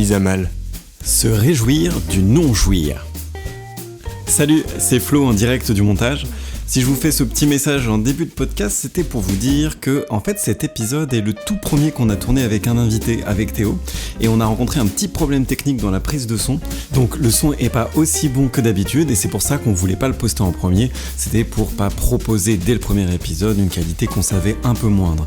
mise à mal. Se réjouir du non-jouir. Salut, c'est Flo en direct du montage. Si je vous fais ce petit message en début de podcast, c'était pour vous dire que, en fait, cet épisode est le tout premier qu'on a tourné avec un invité, avec Théo, et on a rencontré un petit problème technique dans la prise de son. Donc le son est pas aussi bon que d'habitude, et c'est pour ça qu'on voulait pas le poster en premier. C'était pour pas proposer dès le premier épisode une qualité qu'on savait un peu moindre.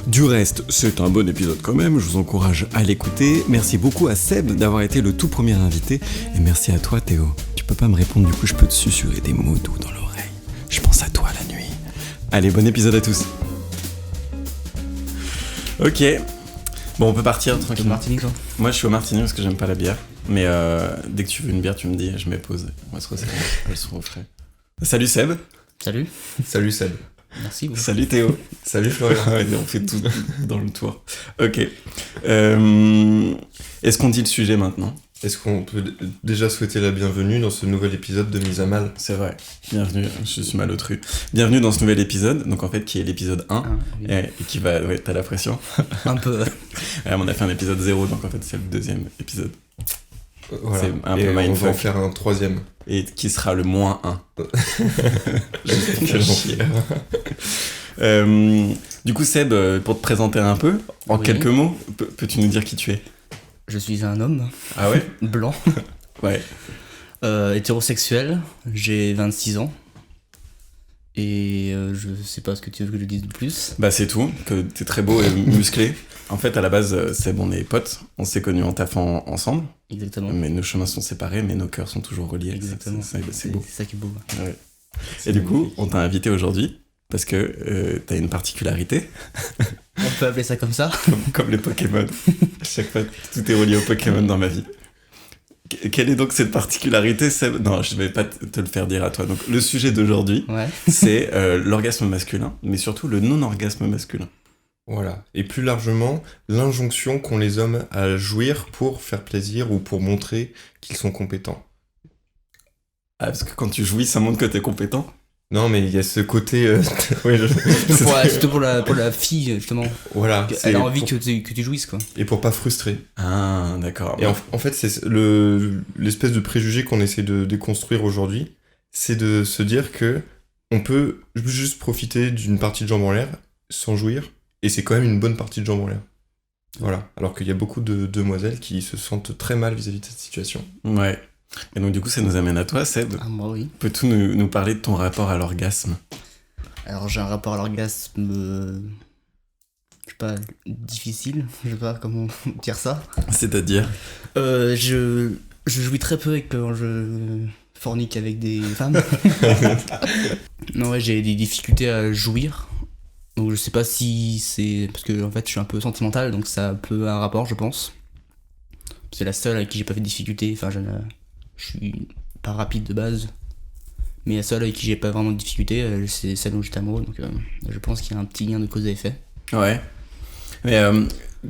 Du reste, c'est un bon épisode quand même, je vous encourage à l'écouter. Merci beaucoup à Seb d'avoir été le tout premier invité, et merci à toi Théo. Tu peux pas me répondre, du coup je peux te susurrer des mots doux dans l'oreille. Je pense à toi la nuit. Allez, bon épisode à tous. Ok. Bon, on peut partir tranquillement. Martinique, toi ? Moi, je suis au Martinique parce que j'aime pas la bière. Mais dès que tu veux une bière, tu me dis, je mets pause. On va se resserrer. Elles sont au frais. Salut Seb. Salut. Salut Seb. Merci. Beaucoup. Salut Théo. Salut Florian. Ouais, on fait tout dans le tour. Ok. Est-ce qu'on dit le sujet maintenant ? Est-ce qu'on peut déjà souhaiter la bienvenue dans ce nouvel épisode de Mise à mal ? C'est vrai. Bienvenue, je suis malotru. Bienvenue dans ce nouvel épisode, donc en fait qui est l'épisode 1, oui. et qui va... Ouais, t'as la pression. Un peu. Ouais, on a fait un épisode 0, donc en fait c'est le deuxième épisode. Voilà. C'est un et peu on va en mindfuck. faire un troisième. Et qui sera le -1. Quel enfer. Du coup Seb, pour te présenter un peu, en Oui. quelques mots, peux-tu nous dire qui tu es ? Je suis un homme Ah ouais ? blanc, Ouais. hétérosexuel, j'ai 26 ans. Et je sais pas ce que tu veux que je dise de plus. Bah c'est tout, que t'es très beau et musclé. En fait à la base Seb on est potes, on s'est connus en taffant ensemble, Exactement. mais nos chemins sont séparés mais nos cœurs sont toujours reliés. Exactement. C'est beau. C'est ça qui est beau. Ouais. Et du coup on t'a invité aujourd'hui parce que t'as une particularité, On peut appeler ça comme ça. comme les Pokémon. À chaque fois tout est relié aux Pokémon dans ma vie. Quelle est donc cette particularité Seb ? Non, je vais pas te le faire dire à toi. Donc le sujet d'aujourd'hui, Ouais. c'est l'orgasme masculin, mais surtout le non-orgasme masculin. Voilà. Et plus largement, l'injonction qu'ont les hommes à jouir pour faire plaisir ou pour montrer qu'ils sont compétents. Ah, parce que quand tu jouis, ça montre que t'es compétent. Non, mais il y a ce côté... oui, Surtout pour la fille, justement. Voilà. Elle a envie que tu jouisses, quoi. Et pour pas frustrer. Ah, d'accord. Et en fait, c'est l'espèce de préjugé qu'on essaie de déconstruire aujourd'hui, c'est de se dire que on peut juste profiter d'une partie de jambes en l'air sans jouir, et c'est quand même une bonne partie de jambes en l'air. Voilà. Alors qu'il y a beaucoup de demoiselles qui se sentent très mal vis-à-vis de cette situation. Ouais. Et donc du coup, ça nous amène à toi, Seb. Ah, moi, oui. Peux-tu nous parler de ton rapport à l'orgasme ? Alors, j'ai un rapport à l'orgasme... je sais pas, difficile. Je sais pas comment dire ça. C'est-à-dire ? Je jouis très peu quand je fornique avec des femmes. Non, ouais, j'ai des difficultés à jouir. Donc je sais pas si c'est... Parce que en fait je suis un peu sentimental, donc ça a un peu un rapport, je pense. C'est la seule avec qui j'ai pas fait de difficulté. Enfin, je suis pas rapide de base. Mais la seule avec qui j'ai pas vraiment de difficulté, c'est celle où j'étais amoureux. Donc je pense qu'il y a un petit lien de cause à effet. Ouais. Mais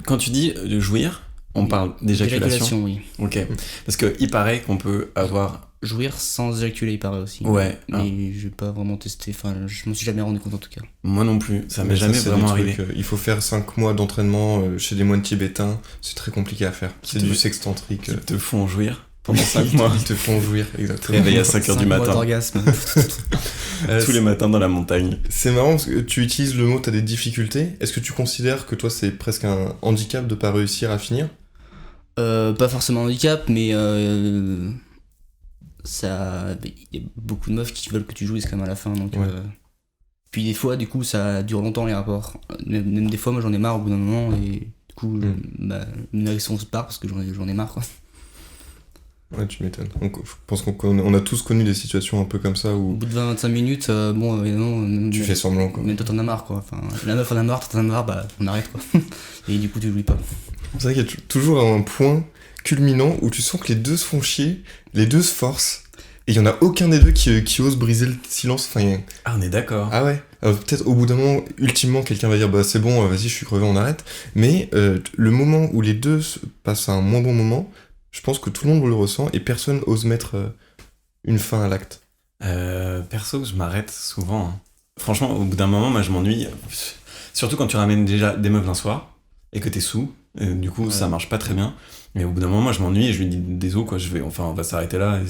quand tu dis de jouir, on parle d'éjaculation. Oui. Ok. Parce qu'il paraît qu'on peut avoir... Jouir sans éjaculer, il paraît aussi. Ouais. Mais j'ai pas vraiment testé, enfin je m'en suis jamais rendu compte en tout cas. Moi non plus, ça m'est Mais jamais c'est vraiment des arrivé. trucs, il faut faire 5 mois d'entraînement chez des moines tibétains, c'est très compliqué à faire. C'est du sextantrique. Qui te font jouir pendant 5 mois. Ils te font jouir, exactement. Réveil à 5h du 5 mois matin. d'orgasme. Tous les matins dans la montagne. C'est marrant parce que tu utilises le mot t'as des difficultés. Est-ce que tu considères que toi c'est presque un handicap de pas réussir à finir ? Pas forcément handicap, mais ça, il y a beaucoup de meufs qui veulent que tu jouisses quand même à la fin, donc. Ouais. Puis des fois, du coup, ça dure longtemps les rapports. Même des fois, moi j'en ai marre au bout d'un moment et du coup, une érection se part parce que j'en ai marre, quoi. Ouais, tu m'étonnes. Donc, je pense qu'on a tous connu des situations un peu comme ça Au où bout de 20-25 minutes, bon, évidemment. tu fais semblant quoi. Mais toi t'en as marre, quoi. Enfin, la meuf en a marre, toi t'en as marre, bah on arrête, quoi. Et du coup, tu jouis pas. C'est vrai qu'il y a toujours un point culminant où tu sens que les deux se font chier, les deux se forcent, et il y en a aucun des deux qui ose briser le silence. Enfin, Ah, on est d'accord. ah ouais. Alors, peut-être au bout d'un moment, ultimement, quelqu'un va dire bah c'est bon, vas-y, je suis crevé, on arrête. Mais le moment où les deux passent un moins bon moment, je pense que tout le monde le ressent et personne ose mettre une fin à l'acte. Perso, je m'arrête souvent. Hein. Franchement, au bout d'un moment, moi je m'ennuie. Surtout quand tu ramènes déjà des meufs d'un soir. et que t'es sous, et du coup Ouais. ça marche pas très bien. Mais au bout d'un moment, moi je m'ennuie et je lui dis désolé quoi, on va s'arrêter là.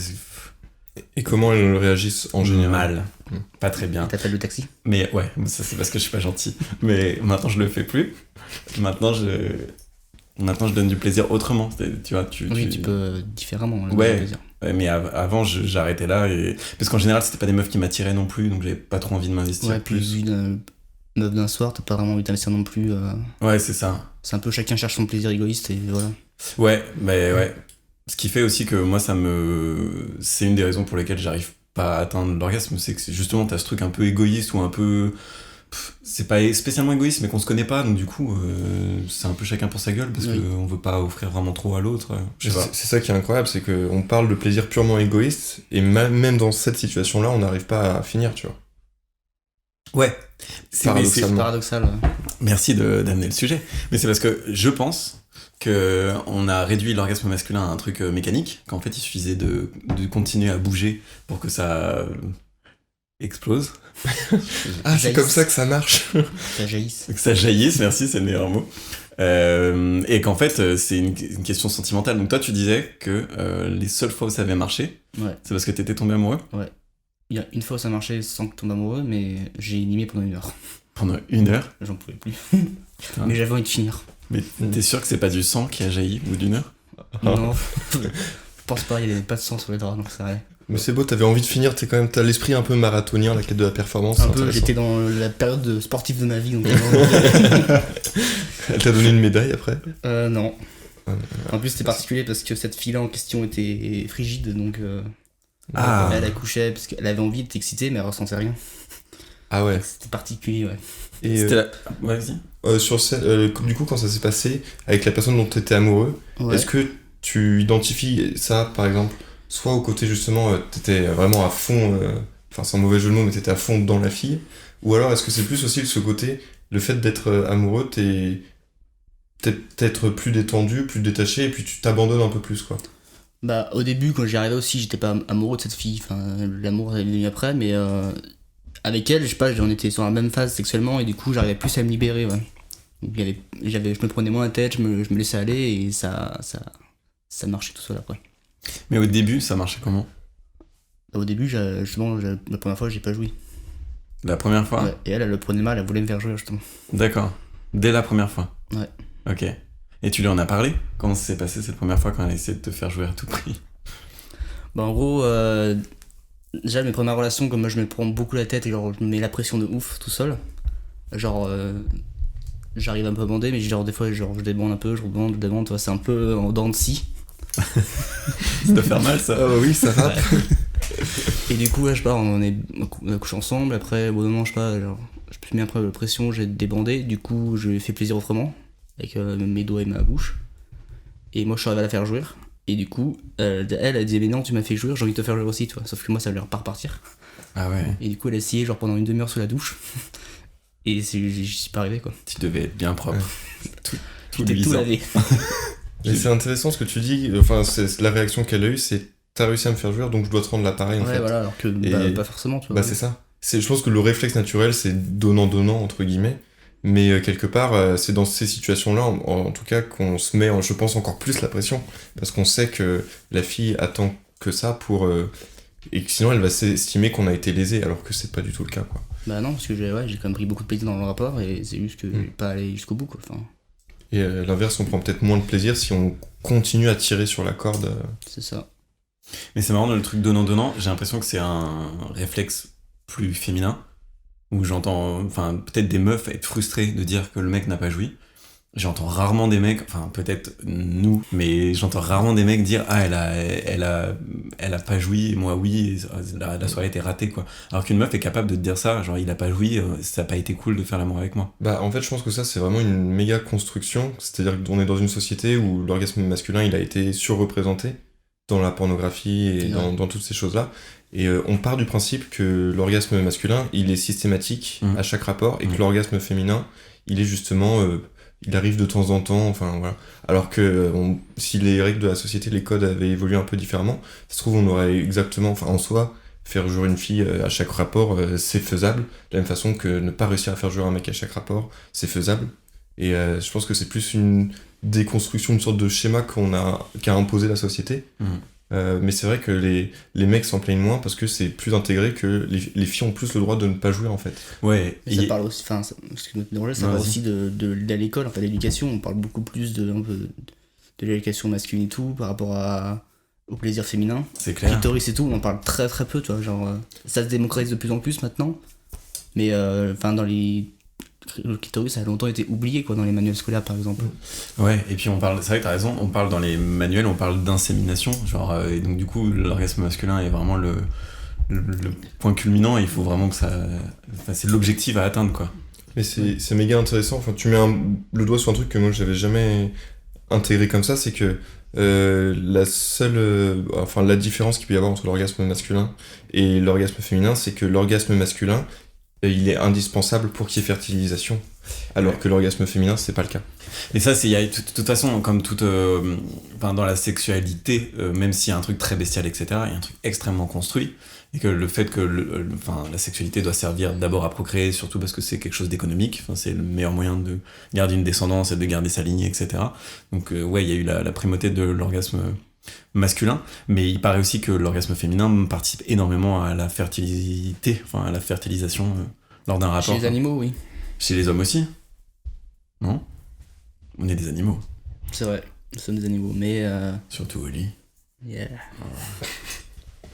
Et comment elles réagissent en général? Mal, Mm. pas très bien. T'appelles le taxi? Mais ouais, ça c'est parce que je suis pas gentil. Mais maintenant je le fais plus. Maintenant je donne du plaisir autrement. Tu vois, Oui, tu peux différemment. le Ouais. plaisir. Ouais, mais avant j'arrêtais là parce qu'en général c'était pas des meufs qui m'attiraient non plus, donc j'avais pas trop envie de m'investir Ouais, puis plus. vu d'une meuf d'un soir, t'as pas vraiment envie d'investir non plus. Ouais, c'est ça. C'est un peu chacun cherche son plaisir égoïste et voilà. Ouais, mais ouais. Ce qui fait aussi que moi c'est une des raisons pour lesquelles j'arrive pas à atteindre l'orgasme, c'est que justement t'as ce truc un peu égoïste ou un peu c'est pas spécialement égoïste mais qu'on se connaît pas, donc du coup c'est un peu chacun pour sa gueule parce Oui. qu'on veut pas offrir vraiment trop à l'autre. Je sais pas. C'est ça qui est incroyable, c'est qu'on parle de plaisir purement égoïste, et même dans cette situation-là, on n'arrive pas à finir, tu vois. Ouais. Paradoxalement. C'est paradoxal. Ouais. Merci d'amener le sujet. Mais c'est parce que je pense que on a réduit l'orgasme masculin à un truc mécanique, qu'en fait il suffisait de continuer à bouger pour que ça explose, Ah, c'est Jaillisse. comme ça que ça marche. Ça jaillisse. que ça jaillisse, merci, c'est le meilleur mot. Et qu'en fait c'est une question sentimentale. Donc toi tu disais que les seules fois où ça avait marché, Ouais. c'est parce que t'étais tombé amoureux Il y a une fois où ça marchait sans que tombe amoureux, mais j'ai animé pendant 1 heure. pendant 1 heure. J'en pouvais plus. Putain. Mais j'avais envie de finir. Mais t'es sûr que c'est pas du sang qui a jailli au bout d'1 heure? Non, je pense pas, il y avait pas de sang sur les draps, donc ça allait. Mais c'est beau, t'avais envie de finir, t'as l'esprit un peu marathonien, la quête de la performance. Un c'est peu, intéressant. j'étais dans la période sportive de ma vie, donc Elle t'a donné une médaille après? non. Ouais, En plus, c'était particulier parce que cette fille-là en question était frigide, donc Ah. elle accouchait parce qu'elle avait envie d'être excitée, mais elle ressentait rien. Ah ouais. C'était particulier, ouais. Et C'était ouais, vas-y. sur scène, du coup, quand ça s'est passé avec la personne dont t'étais amoureux, Ouais. est-ce que tu identifies ça, par exemple, soit au côté justement, t'étais vraiment à fond, enfin sans mauvais jeu de mots, mais t'étais à fond dans la fille, ou alors est-ce que c'est plus aussi ce côté, le fait d'être amoureux, t'es peut-être plus détendu, plus détaché, et puis tu t'abandonnes un peu plus, quoi. Bah, au début, quand j'y arrivais aussi, j'étais pas amoureux de cette fille. Enfin, l'amour est venu après, mais avec elle, je sais pas, on était sur la même phase sexuellement et du coup, j'arrivais plus à me libérer, ouais. Donc, je me prenais moins la tête, je me laissais aller et ça marchait tout seul après. Mais au début ça marchait comment? Au début, justement, la première fois, j'ai pas joui. La première fois? Ouais. Et elle le prenait mal, elle voulait me faire jouer, justement. D'accord. Dès la première fois? Ouais. Ok. Et tu lui en as parlé? Comment ça s'est passé cette première fois quand elle a essayé de te faire jouer à tout prix? Bah, en gros, déjà, mes premières relations, comme moi, je me prends beaucoup la tête et genre, je me mets la pression de ouf tout seul. Genre, j'arrive à me bander, mais genre, des fois, genre, je débande un peu, je rebande, je débande, tu vois, c'est un peu en dents de scie. Ça doit faire mal ça. Ah oui, ça va. Et du coup, ouais, je sais pas, on a couché ensemble, après, au bout d'un moment, je sais pas, genre, je me suis mis un peu la pression, j'ai débandé, du coup, je lui ai fait plaisir autrement, avec mes doigts et ma bouche. Et moi, je suis arrivé à la faire jouir. Et du coup, elle disait, mais non, tu m'as fait jouir, j'ai envie de te faire jouir aussi, toi. Sauf que moi, ça voulait pas repartir. Ah ouais. Et du coup, elle a essayé, genre, pendant une demi-heure sous la douche. Et j'y suis pas arrivé, quoi. Tu devais être bien propre. Tout J'étais tout luisant. lavé. Et c'est intéressant ce que tu dis, enfin, c'est la réaction qu'elle a eue, c'est t'as réussi à me faire jouir, donc je dois te rendre l'appareil, en Ouais, fait. voilà, alors que Et- pas forcément, tu vois. Bah c'est ça. Je pense que le réflexe naturel, c'est donnant-donnant, entre guillemets. Mais quelque part, c'est dans ces situations-là, en tout cas, qu'on se met, je pense, encore plus la pression. Parce qu'on sait que la fille attend que ça pour... et que sinon, elle va s'estimer qu'on a été lésé, alors que c'est pas du tout le cas, quoi. Bah non, parce que j'ai quand même pris beaucoup de plaisir dans le rapport et c'est juste que j'ai pas allé jusqu'au bout, quoi. Enfin, Et à l'inverse, on prend peut-être moins de plaisir si on continue à tirer sur la corde. c'est ça. Mais c'est marrant, dans le truc donnant-donnant, j'ai l'impression que c'est un réflexe plus féminin, où j'entends, enfin, peut-être des meufs être frustrées de dire que le mec n'a pas joui. J'entends rarement des mecs, enfin, peut-être nous, mais j'entends rarement des mecs dire « Ah, elle a pas joui, et moi oui, et la soirée était ratée, quoi. » Alors qu'une meuf est capable de te dire ça, genre « Il a pas joui, ça a pas été cool de faire l'amour avec moi. Bah, en fait, je pense que ça, c'est vraiment une méga construction. C'est-à-dire qu'on est dans une société où l'orgasme masculin, il a été surreprésenté dans la pornographie et Ouais. dans toutes ces choses-là. Et on part du principe que l'orgasme masculin, il est systématique à chaque rapport, et que l'orgasme féminin, il est justement... il arrive de temps en temps, enfin voilà. Alors que si les règles de la société, les codes avaient évolué un peu différemment, ça se trouve, on aurait exactement... Enfin, en soi, faire jouer une fille à chaque rapport, c'est faisable. De la même façon que ne pas réussir à faire jouer un mec à chaque rapport, c'est faisable. Et je pense que c'est plus une déconstruction, une sorte de schéma qu'a imposé la société. Mais c'est vrai que les mecs s'en plaignent moins parce que c'est plus intégré que les filles ont plus le droit de ne pas jouer en fait. Ouais. Mais ça parle aussi, enfin, parce que ça parle aussi de l'école, enfin, l'éducation. On parle beaucoup plus de l'éducation masculine et tout par rapport au plaisir féminin. C'est clair. Clitoris et tout, on en parle très très peu, tu vois. Genre, ça se démocratise de plus en plus maintenant. Mais enfin, le clitoris ça a longtemps été oublié quoi, dans les manuels scolaires par exemple. Ouais, et puis c'est vrai que t'as raison, on parle dans les manuels, on parle d'insémination, genre, et donc du coup l'orgasme masculin est vraiment le point culminant et il faut vraiment que c'est l'objectif à atteindre quoi. Mais c'est méga intéressant, enfin tu mets le doigt sur un truc que moi j'avais jamais intégré comme ça, c'est que la différence qu'il peut y avoir entre l'orgasme masculin et l'orgasme féminin, c'est que l'orgasme masculin il est indispensable pour qu'il y ait fertilisation, alors que l'orgasme féminin, c'est pas le cas. Et ça, de toute façon, comme toute. Dans la sexualité, même s'il y a un truc très bestial, etc., il y a un truc extrêmement construit. Et que le fait que la sexualité doit servir d'abord à procréer, surtout parce que c'est quelque chose d'économique, c'est le meilleur moyen de garder une descendance et de garder sa lignée, etc. Donc, ouais, il y a eu la primauté de l'orgasme masculin, mais il paraît aussi que l'orgasme féminin participe énormément à la fertilité, à la fertilisation lors d'un rapport. Chez les animaux, oui. Chez les hommes aussi ? Non ? On est des animaux. C'est vrai, nous sommes des animaux, mais... Surtout au lit. Yeah.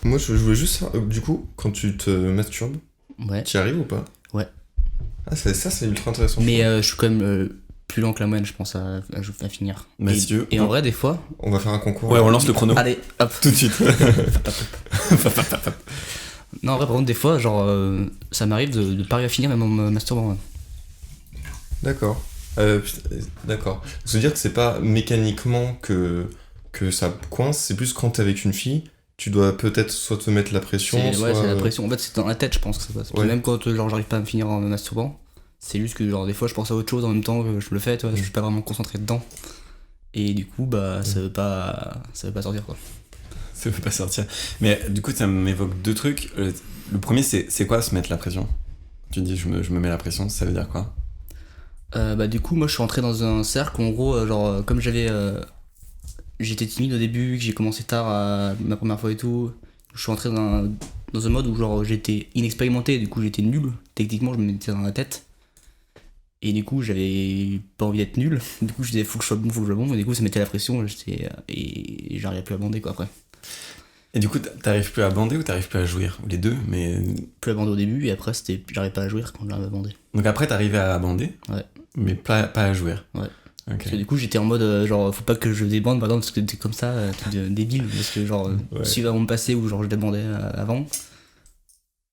Moi, je voulais juste savoir, du coup, quand tu te masturbes, ouais. Tu y arrives ou pas ? Ouais. Ah, c'est ultra intéressant. Mais je suis quand même... plus lent que la moyenne, je pense, à finir. Mathieu, et en vrai, des fois... On va faire un concours. Ouais, on lance le chrono. Allez, hop. Tout de suite. Non, en vrai, par contre, des fois, genre, ça m'arrive de pas arriver à finir même en me masturbant. Ouais. D'accord. D'accord. Ça veut dire que c'est pas mécaniquement que ça coince, c'est plus quand t'es avec une fille, tu dois peut-être soit te mettre la pression, soit... c'est la pression. En fait, c'est dans la tête, je pense que ça passe. Ouais. Même quand genre, j'arrive pas à me finir en me masturbant, c'est juste que genre des fois je pense à autre chose en même temps que je le fais, tu vois, je suis pas vraiment concentré dedans. Et du coup, ça veut pas sortir quoi. Ça veut pas sortir. Mais du coup, ça m'évoque deux trucs. Le premier, c'est quoi se mettre la pression ? Tu dis je me mets la pression, ça veut dire quoi ? Du coup, moi je suis rentré dans un cercle où en gros, comme j'étais timide au début, que j'ai commencé tard ma première fois et tout, je suis rentré dans un mode où genre j'étais inexpérimenté, du coup j'étais nul, techniquement je me mettais dans la tête. Et du coup, j'avais pas envie d'être nul. Du coup, je disais, faut que je sois bon. Et du coup, ça mettait la pression. Et j'arrivais plus à bander, quoi, après. Et du coup, t'arrives plus à bander ou t'arrives plus à jouir ? Ou les deux, mais... Plus à bander au début, et après, j'arrivais pas à jouir quand j'arrivais à bander. Donc après, t'arrivais à bander ? Ouais. Mais pas à jouir ? Ouais. Okay. Parce que du coup, j'étais en mode, genre, faut pas que je débande, par exemple, parce que t'es comme ça, t'es débile. Parce que, genre, si on me passait ou genre je débandais avant...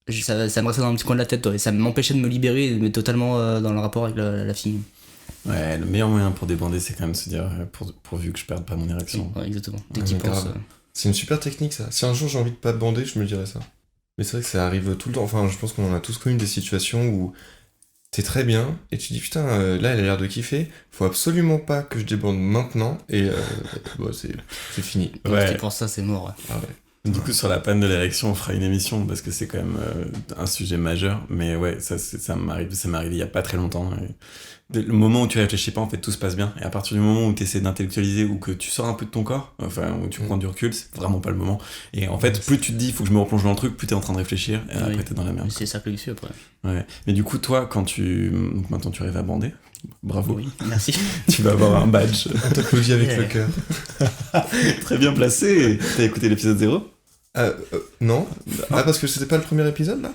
Ça me restait dans un petit coin de la tête, toi, et ça m'empêchait de me libérer, mais totalement dans le rapport avec la fille. Ouais, le meilleur moyen pour débander, c'est quand même de se dire pourvu que je perde pas mon érection. Ouais, exactement. Dès que tu penses. C'est une super technique ça. Si un jour j'ai envie de pas bander, je me dirais ça. Mais c'est vrai que ça arrive tout le temps. Enfin, je pense qu'on en a tous connu des situations où t'es très bien et tu dis putain, là elle a l'air de kiffer, faut absolument pas que je débande maintenant et c'est fini. Ouais. Si tu penses ça, c'est mort. Ouais. Ah ouais. Du coup, sur la panne de l'érection, on fera une émission parce que c'est quand même un sujet majeur. Mais ouais, ça m'est arrivé il y a pas très longtemps. Le moment où tu réfléchis pas, en fait, tout se passe bien. Et à partir du moment où tu essaies d'intellectualiser ou que tu sors un peu de ton corps, enfin, où tu prends du recul, c'est vraiment pas le moment. Et en fait, plus tu te dis, il faut que je me replonge dans le truc, plus t'es en train de réfléchir. Et après, t'es dans la merde. C'est ça que vicieux après. Ouais. Mais du coup, toi, donc maintenant tu arrives à bander. Bravo. Oui, merci. Tu vas avoir un badge. On t'applaudit avec le cœur. Très bien placé. T'as écouté l'épisode 0 ? Non. Ah, parce que c'était pas le premier épisode là.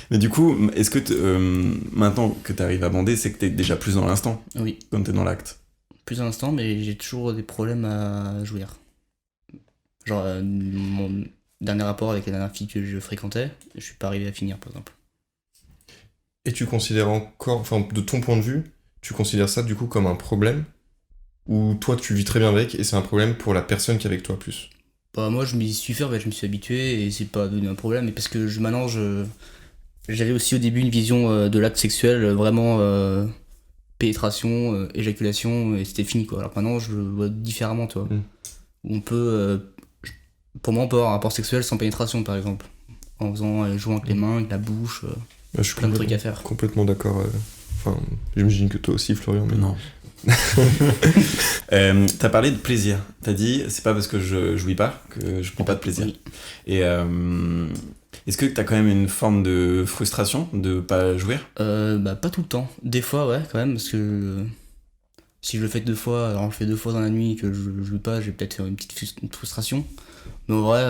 Mais du coup, est-ce que maintenant que t'arrives à bander, c'est que t'es déjà plus dans l'instant ? Oui. Quand t'es dans l'acte. Plus dans l'instant, mais j'ai toujours des problèmes à jouir. Genre, mon dernier rapport avec la dernière fille que je fréquentais, je suis pas arrivé à finir, par exemple. Et tu considères encore, enfin, de ton point de vue, tu considères ça du coup comme un problème ? Ou toi tu vis très bien avec et c'est un problème pour la personne qui est avec toi plus ? Bah moi je m'y suis fait, je me suis habitué et c'est pas devenu un problème. Et parce que maintenant j'avais aussi au début une vision de l'acte sexuel vraiment pénétration, éjaculation et c'était fini quoi. Alors maintenant je le vois différemment toi. Où on peut, pour moi on peut avoir un rapport sexuel sans pénétration par exemple. En faisant jouant avec les mains, avec la bouche. Je suis plein de trucs à faire. complètement d'accord. Enfin, j'imagine que toi aussi, Florian. Mais... Non. T'as parlé de plaisir. T'as dit, c'est pas parce que je jouis pas que je prends pas de plaisir. Oui. Et est-ce que t'as quand même une forme de frustration de pas jouir? Pas tout le temps. Des fois, ouais, quand même, parce que si je le fais 2 fois, alors je le fais 2 fois dans la nuit et que je joue pas, j'ai peut-être une petite frustration. Mais en vrai,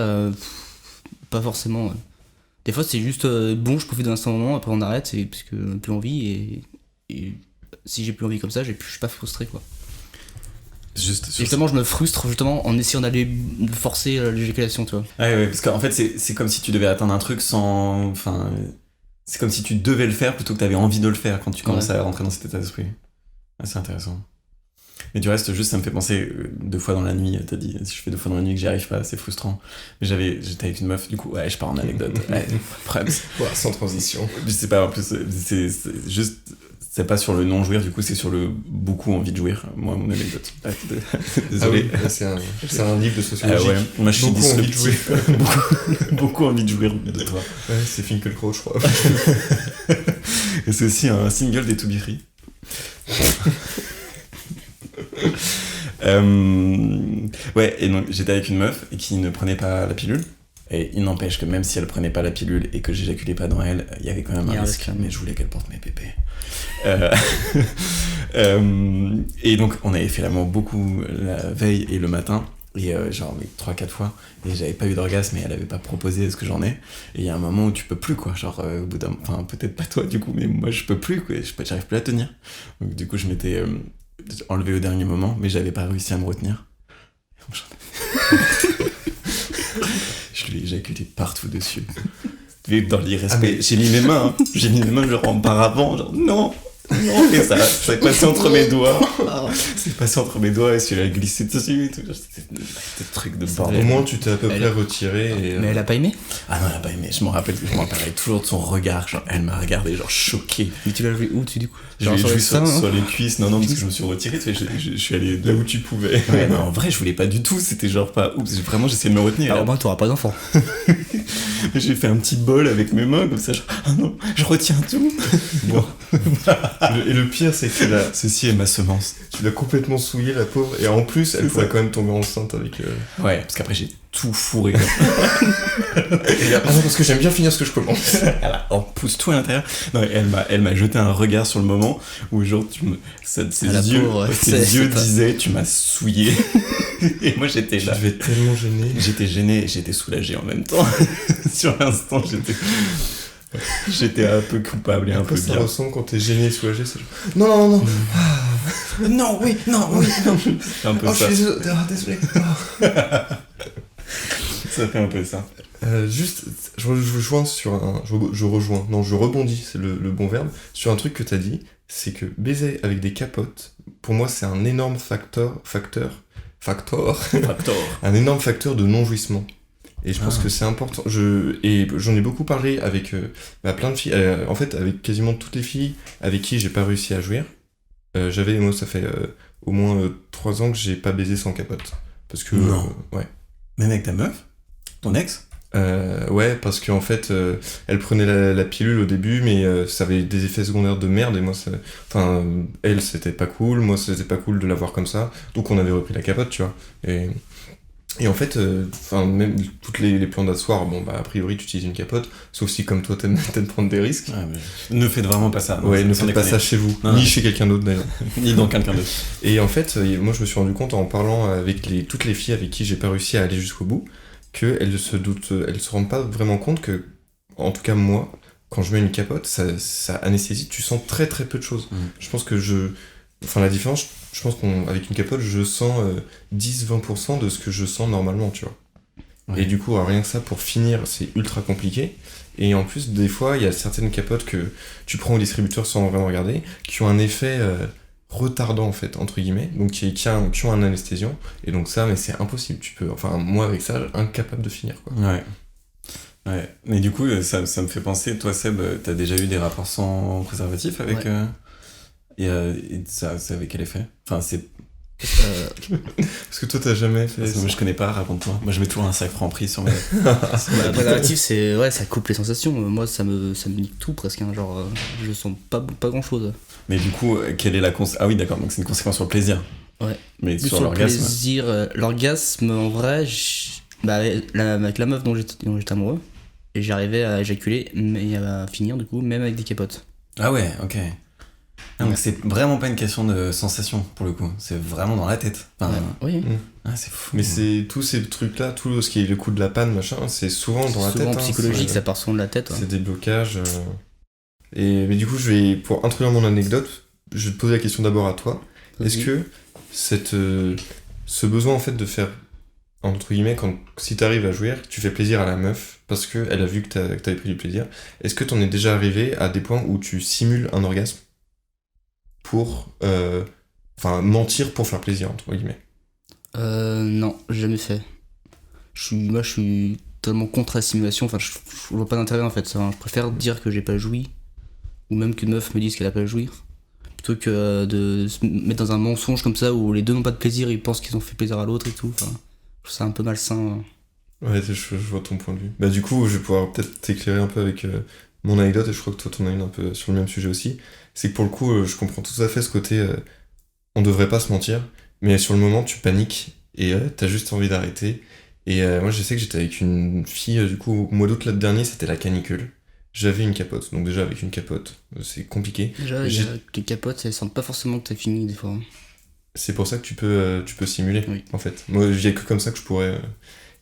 pas forcément. Ouais. Des fois, c'est juste bon, je profite d'un instant moment, après on arrête, c'est parce que plus envie et si j'ai plus envie comme ça, je suis pas frustré quoi. Juste Et justement, je me frustre justement en essayant d'aller forcer l'éjaculation, tu vois. Ouais, parce qu'en fait, c'est comme si tu devais atteindre un truc sans. Enfin. C'est comme si tu devais le faire plutôt que t'avais envie de le faire quand tu commences à rentrer dans cet état d'esprit. Ouais, c'est intéressant. Mais du reste, juste, ça me fait penser 2 fois dans la nuit. T'as dit, si je fais 2 fois dans la nuit et que j'y arrive pas, c'est frustrant. Mais j'étais avec une meuf, du coup, ouais, je pars en anecdote. Ouais, sans transition. Je sais pas, en plus, c'est juste. C'est pas sur le non-jouir, du coup, c'est sur le beaucoup envie de jouir. Moi, mon anecdote. Désolé. Ah oui, c'est un livre de sociologie. Ouais. Moi, je suis beaucoup envie de jouer. beaucoup envie de jouir de toi. Ouais, c'est Finkielkraut, je crois. Et c'est aussi un single des To Be Free. Ouais, et donc j'étais avec une meuf qui ne prenait pas la pilule. Et il n'empêche que même si elle prenait pas la pilule et que j'éjaculais pas dans elle, il y avait quand même un risque. Mais je voulais qu'elle porte mes pépés. Et donc on avait fait l'amour beaucoup la veille et le matin. Et genre 3-4 fois. Et j'avais pas eu d'orgasme et elle avait pas proposé est-ce que j'en ai. Et il y a un moment où tu peux plus quoi. Genre au bout d'un... Enfin peut-être pas toi du coup, mais moi je peux plus quoi. J'arrive plus à tenir. Donc du coup je m'étais enlevé au dernier moment, mais j'avais pas réussi à me retenir. Je lui ai éjaculé partout dessus. Dans l'irrespect. J'ai mis mes mains, genre en paravent, genre non, et ça est passé entre mes doigts. C'est passé entre mes doigts et celui-là a glissé dessus et tout. C'était des trucs de bordel. Au moins, tu t'es à peu près retiré. Et, Mais elle a pas aimé? Ah non, elle a pas aimé. Je m'en rappellerai toujours de son regard. Genre, elle m'a regardé, genre choqué. Mais tu l'as joué où, du coup? Je l'ai joué sur les cuisses. Non, parce que je me suis retiré. Tu sais, je suis allé là où tu pouvais. Ouais, non, en vrai, je voulais pas du tout. C'était genre pas. Oups, vraiment, j'essayais de me retenir. Alors, moi, t'auras pas d'enfant. J'ai fait un petit bol avec mes mains, comme ça, genre, ah non, je retiens tout. Bon. Et le pire, c'est que ceci est ma semence. Tu l'as complètement souillé, la pauvre. Et en plus, elle pourrait quand même tomber enceinte avec. Ouais, parce qu'après, j'ai tout fourré. Ah non, parce que j'aime bien finir ce que je commence. On pousse tout à l'intérieur. Non, elle m'a jeté un regard sur le moment où, genre, ses yeux disaient, tu m'as souillé. Et moi, j'étais là. Je devais être tellement gêné. J'étais gêné et j'étais soulagé en même temps. Sur l'instant, j'étais un peu coupable et un peu bien. Ça ressemble quand t'es gêné et soulagé, c'est genre... Non. Non, oui. C'est un peu ça. Je suis désolé. Ça fait un peu ça. Juste, je rebondis, c'est le bon verbe, sur un truc que t'as dit, c'est que baiser avec des capotes, pour moi, c'est un énorme facteur, un énorme facteur de non-jouissement. Et je pense que c'est important. Et j'en ai beaucoup parlé avec plein de filles, en fait, avec quasiment toutes les filles avec qui j'ai pas réussi à jouir. Moi, ça fait au moins 3 ans que j'ai pas baisé sans capote. Parce que... ouais. Même avec ta meuf? Ton ex? Ouais, parce qu'en fait, elle prenait la pilule au début, mais ça avait des effets secondaires de merde, et moi, elle, c'était pas cool, moi, c'était pas cool de la voir comme ça, donc on avait repris la capote, tu vois. Et en fait, même toutes les plans d'asseoir, a priori, tu utilises une capote, sauf si, comme toi, t'aimes prendre des risques. Ouais, mais ne faites vraiment pas ça. Ouais, ne faites pas ça chez vous, ni chez quelqu'un d'autre, d'ailleurs. Ni dans quelqu'un d'autre. Et en fait, moi, je me suis rendu compte, en parlant avec toutes les filles avec qui j'ai pas réussi à aller jusqu'au bout, qu'elles se rendent pas vraiment compte que, en tout cas moi, quand je mets une capote, ça anesthésie, tu sens très très peu de choses. Je pense que la différence, je pense qu'avec une capote, je sens 10-20% de ce que je sens normalement, tu vois. Ouais. Et du coup, rien que ça, pour finir, c'est ultra compliqué. Et en plus, des fois, il y a certaines capotes que tu prends au distributeur sans vraiment regarder, qui ont un effet... retardant en fait entre guillemets, donc qui ont un anesthésiant, et donc ça, mais c'est impossible, moi avec ça, incapable de finir quoi. Ouais, mais du coup ça me fait penser, toi Seb, t'as déjà eu des rapports sans préservatif avec et ça, c'est avec quel effet? Enfin, c'est Parce que toi, t'as jamais fait ça. Moi, je connais pas, raconte-toi. Moi, je mets toujours un sac Franprix sur mes. Le préservatif, c'est ouais, ça coupe les sensations. Moi, ça me nique tout presque. Hein. Genre, je sens pas grand chose. Mais du coup, quelle est la conséquence? Ah oui, d'accord, donc c'est une conséquence sur le plaisir. Ouais. Mais Plus sur le l'orgasme. plaisir, l'orgasme, en vrai, avec la meuf dont j'étais amoureux, et j'arrivais à éjaculer et à finir du coup, même avec des capotes. Ah ouais, ok. Ah, donc c'est vraiment pas une question de sensation pour le coup, c'est vraiment dans la tête. Enfin, Oui. ah, c'est fou. Mais c'est tous ces trucs-là, tout ce qui est le coup de la panne, machin, c'est souvent dans la tête. Souvent hein, psychologique, c'est- ça part souvent de la tête. Ouais. C'est des blocages. Mais du coup, pour introduire mon anecdote, je vais te poser la question d'abord à toi. Est-ce que ce besoin en fait de faire, entre guillemets, si t'arrives à jouir, tu fais plaisir à la meuf parce qu'elle a vu que t'avais pris du plaisir, est-ce que t'en es déjà arrivé à des points où tu simules un orgasme pour. Enfin, mentir pour faire plaisir, entre guillemets? Non, j'ai jamais fait. Moi, je suis totalement contre la simulation. Enfin, je vois pas d'intérêt en fait. Je préfère dire que j'ai pas joui, ou même qu'une meuf me dise qu'elle a pas joui, plutôt que de se mettre dans un mensonge comme ça où les deux n'ont pas de plaisir, ils pensent qu'ils ont fait plaisir à l'autre et tout. Enfin, je trouve ça un peu malsain. Ouais, je vois ton point de vue. Bah, du coup, je vais pouvoir peut-être t'éclairer un peu avec mon anecdote, et je crois que toi, t'en as une un peu sur le même sujet aussi. C'est que pour le coup, je comprends tout à fait ce côté, on devrait pas se mentir, mais sur le moment, tu paniques, et t'as juste envie d'arrêter. Et moi, je sais que j'étais avec une fille, du coup, au mois d'août l'an dernier, c'était la canicule. J'avais une capote, donc déjà, avec une capote, c'est compliqué. Déjà, les capotes, elles sentent pas forcément que t'as fini des fois. C'est pour ça que tu peux simuler, Oui. en fait. Moi, il y a que comme ça que je pourrais...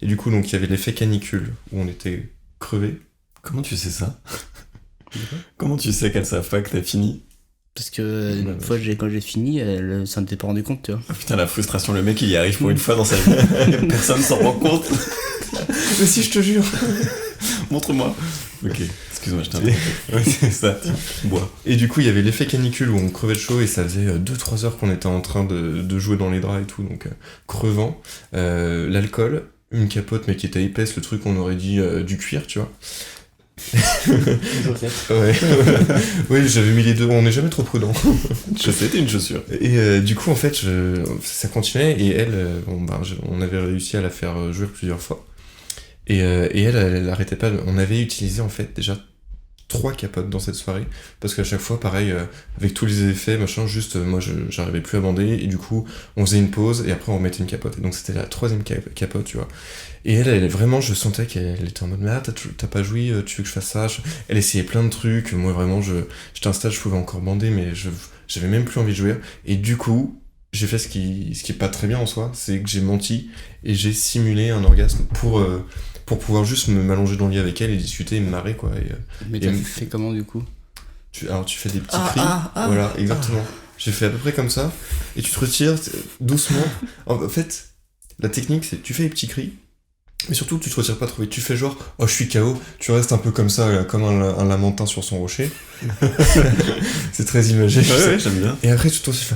Et du coup, donc, il y avait l'effet canicule, où on était crevés. Comment tu sais ça? Comment tu sais qu'elles savent pas que t'as fini? Parce que une fois, quand j'ai fini, elle s'en était pas rendu compte, tu vois. Oh putain, la frustration, le mec il y arrive pour une fois dans sa vie. Personne s'en rend compte. Mais si, je te jure. Montre-moi. Ok, excuse-moi, je t'invite. Ouais, c'est ça, tiens, bois. Et du coup, il y avait l'effet canicule où on crevait de chaud et ça faisait 2-3 heures qu'on était en train de jouer dans les draps et tout, donc crevant. L'alcool, une capote mais qui était épaisse, le truc on aurait dit du cuir, tu vois. Ouais. Oui, j'avais mis les deux, on n'est jamais trop prudent. Chaussette et une chaussure. Et du coup, en fait, ça continuait et elle, on avait réussi à la faire jouer plusieurs fois. Et elle arrêtait pas. On avait utilisé en fait déjà 3 capotes dans cette soirée parce qu'à chaque fois, pareil, avec tous les effets, machin, juste moi j'arrivais plus à bander et du coup on faisait une pause et après on remettait une capote. Et donc c'était la 3e capote, tu vois. Et elle vraiment, je sentais qu'elle était en mode mais t'as pas joui, tu veux que je fasse ça? Elle essayait plein de trucs. Moi vraiment, j'étais à un stade, je pouvais encore bander, mais j'avais même plus envie de jouer. Et du coup, j'ai fait ce qui est pas très bien en soi, c'est que j'ai menti et j'ai simulé un orgasme pour pouvoir juste m'allonger dans le lit avec elle et discuter et me marrer, quoi. Mais t'as fait comment du coup? Alors tu fais des petits cris, voilà, exactement. J'ai fait à peu près comme ça, et tu te retires doucement. En fait, la technique, c'est tu fais les petits cris, mais surtout tu te retires pas trop vite. Tu fais genre, oh je suis KO, tu restes un peu comme ça, là, comme un lamentin sur son rocher. C'est très imagé. je sais. Ouais, j'aime bien. Et après tu te fais...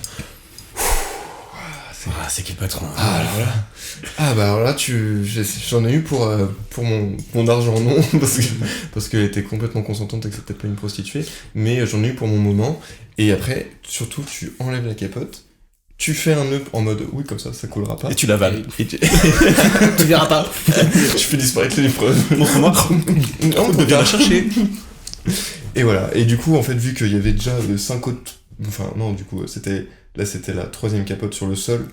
C'est qui le patron? Ah alors là, alors là j'en ai eu pour mon argent, non, parce qu'elle était complètement consentante et que c'était pas une prostituée, mais j'en ai eu pour mon moment. Et après, surtout, tu enlèves la capote, tu fais un nœud en mode oui, comme ça coulera pas. Et tu l'avales. Et Tu verras pas. tu fais disparaître l'épreuve. Montre-moi. On Viens la chercher. Et voilà. Et du coup, en fait, vu qu'il y avait déjà 5 autres, enfin non, du coup, c'était la 3e capote sur le sol.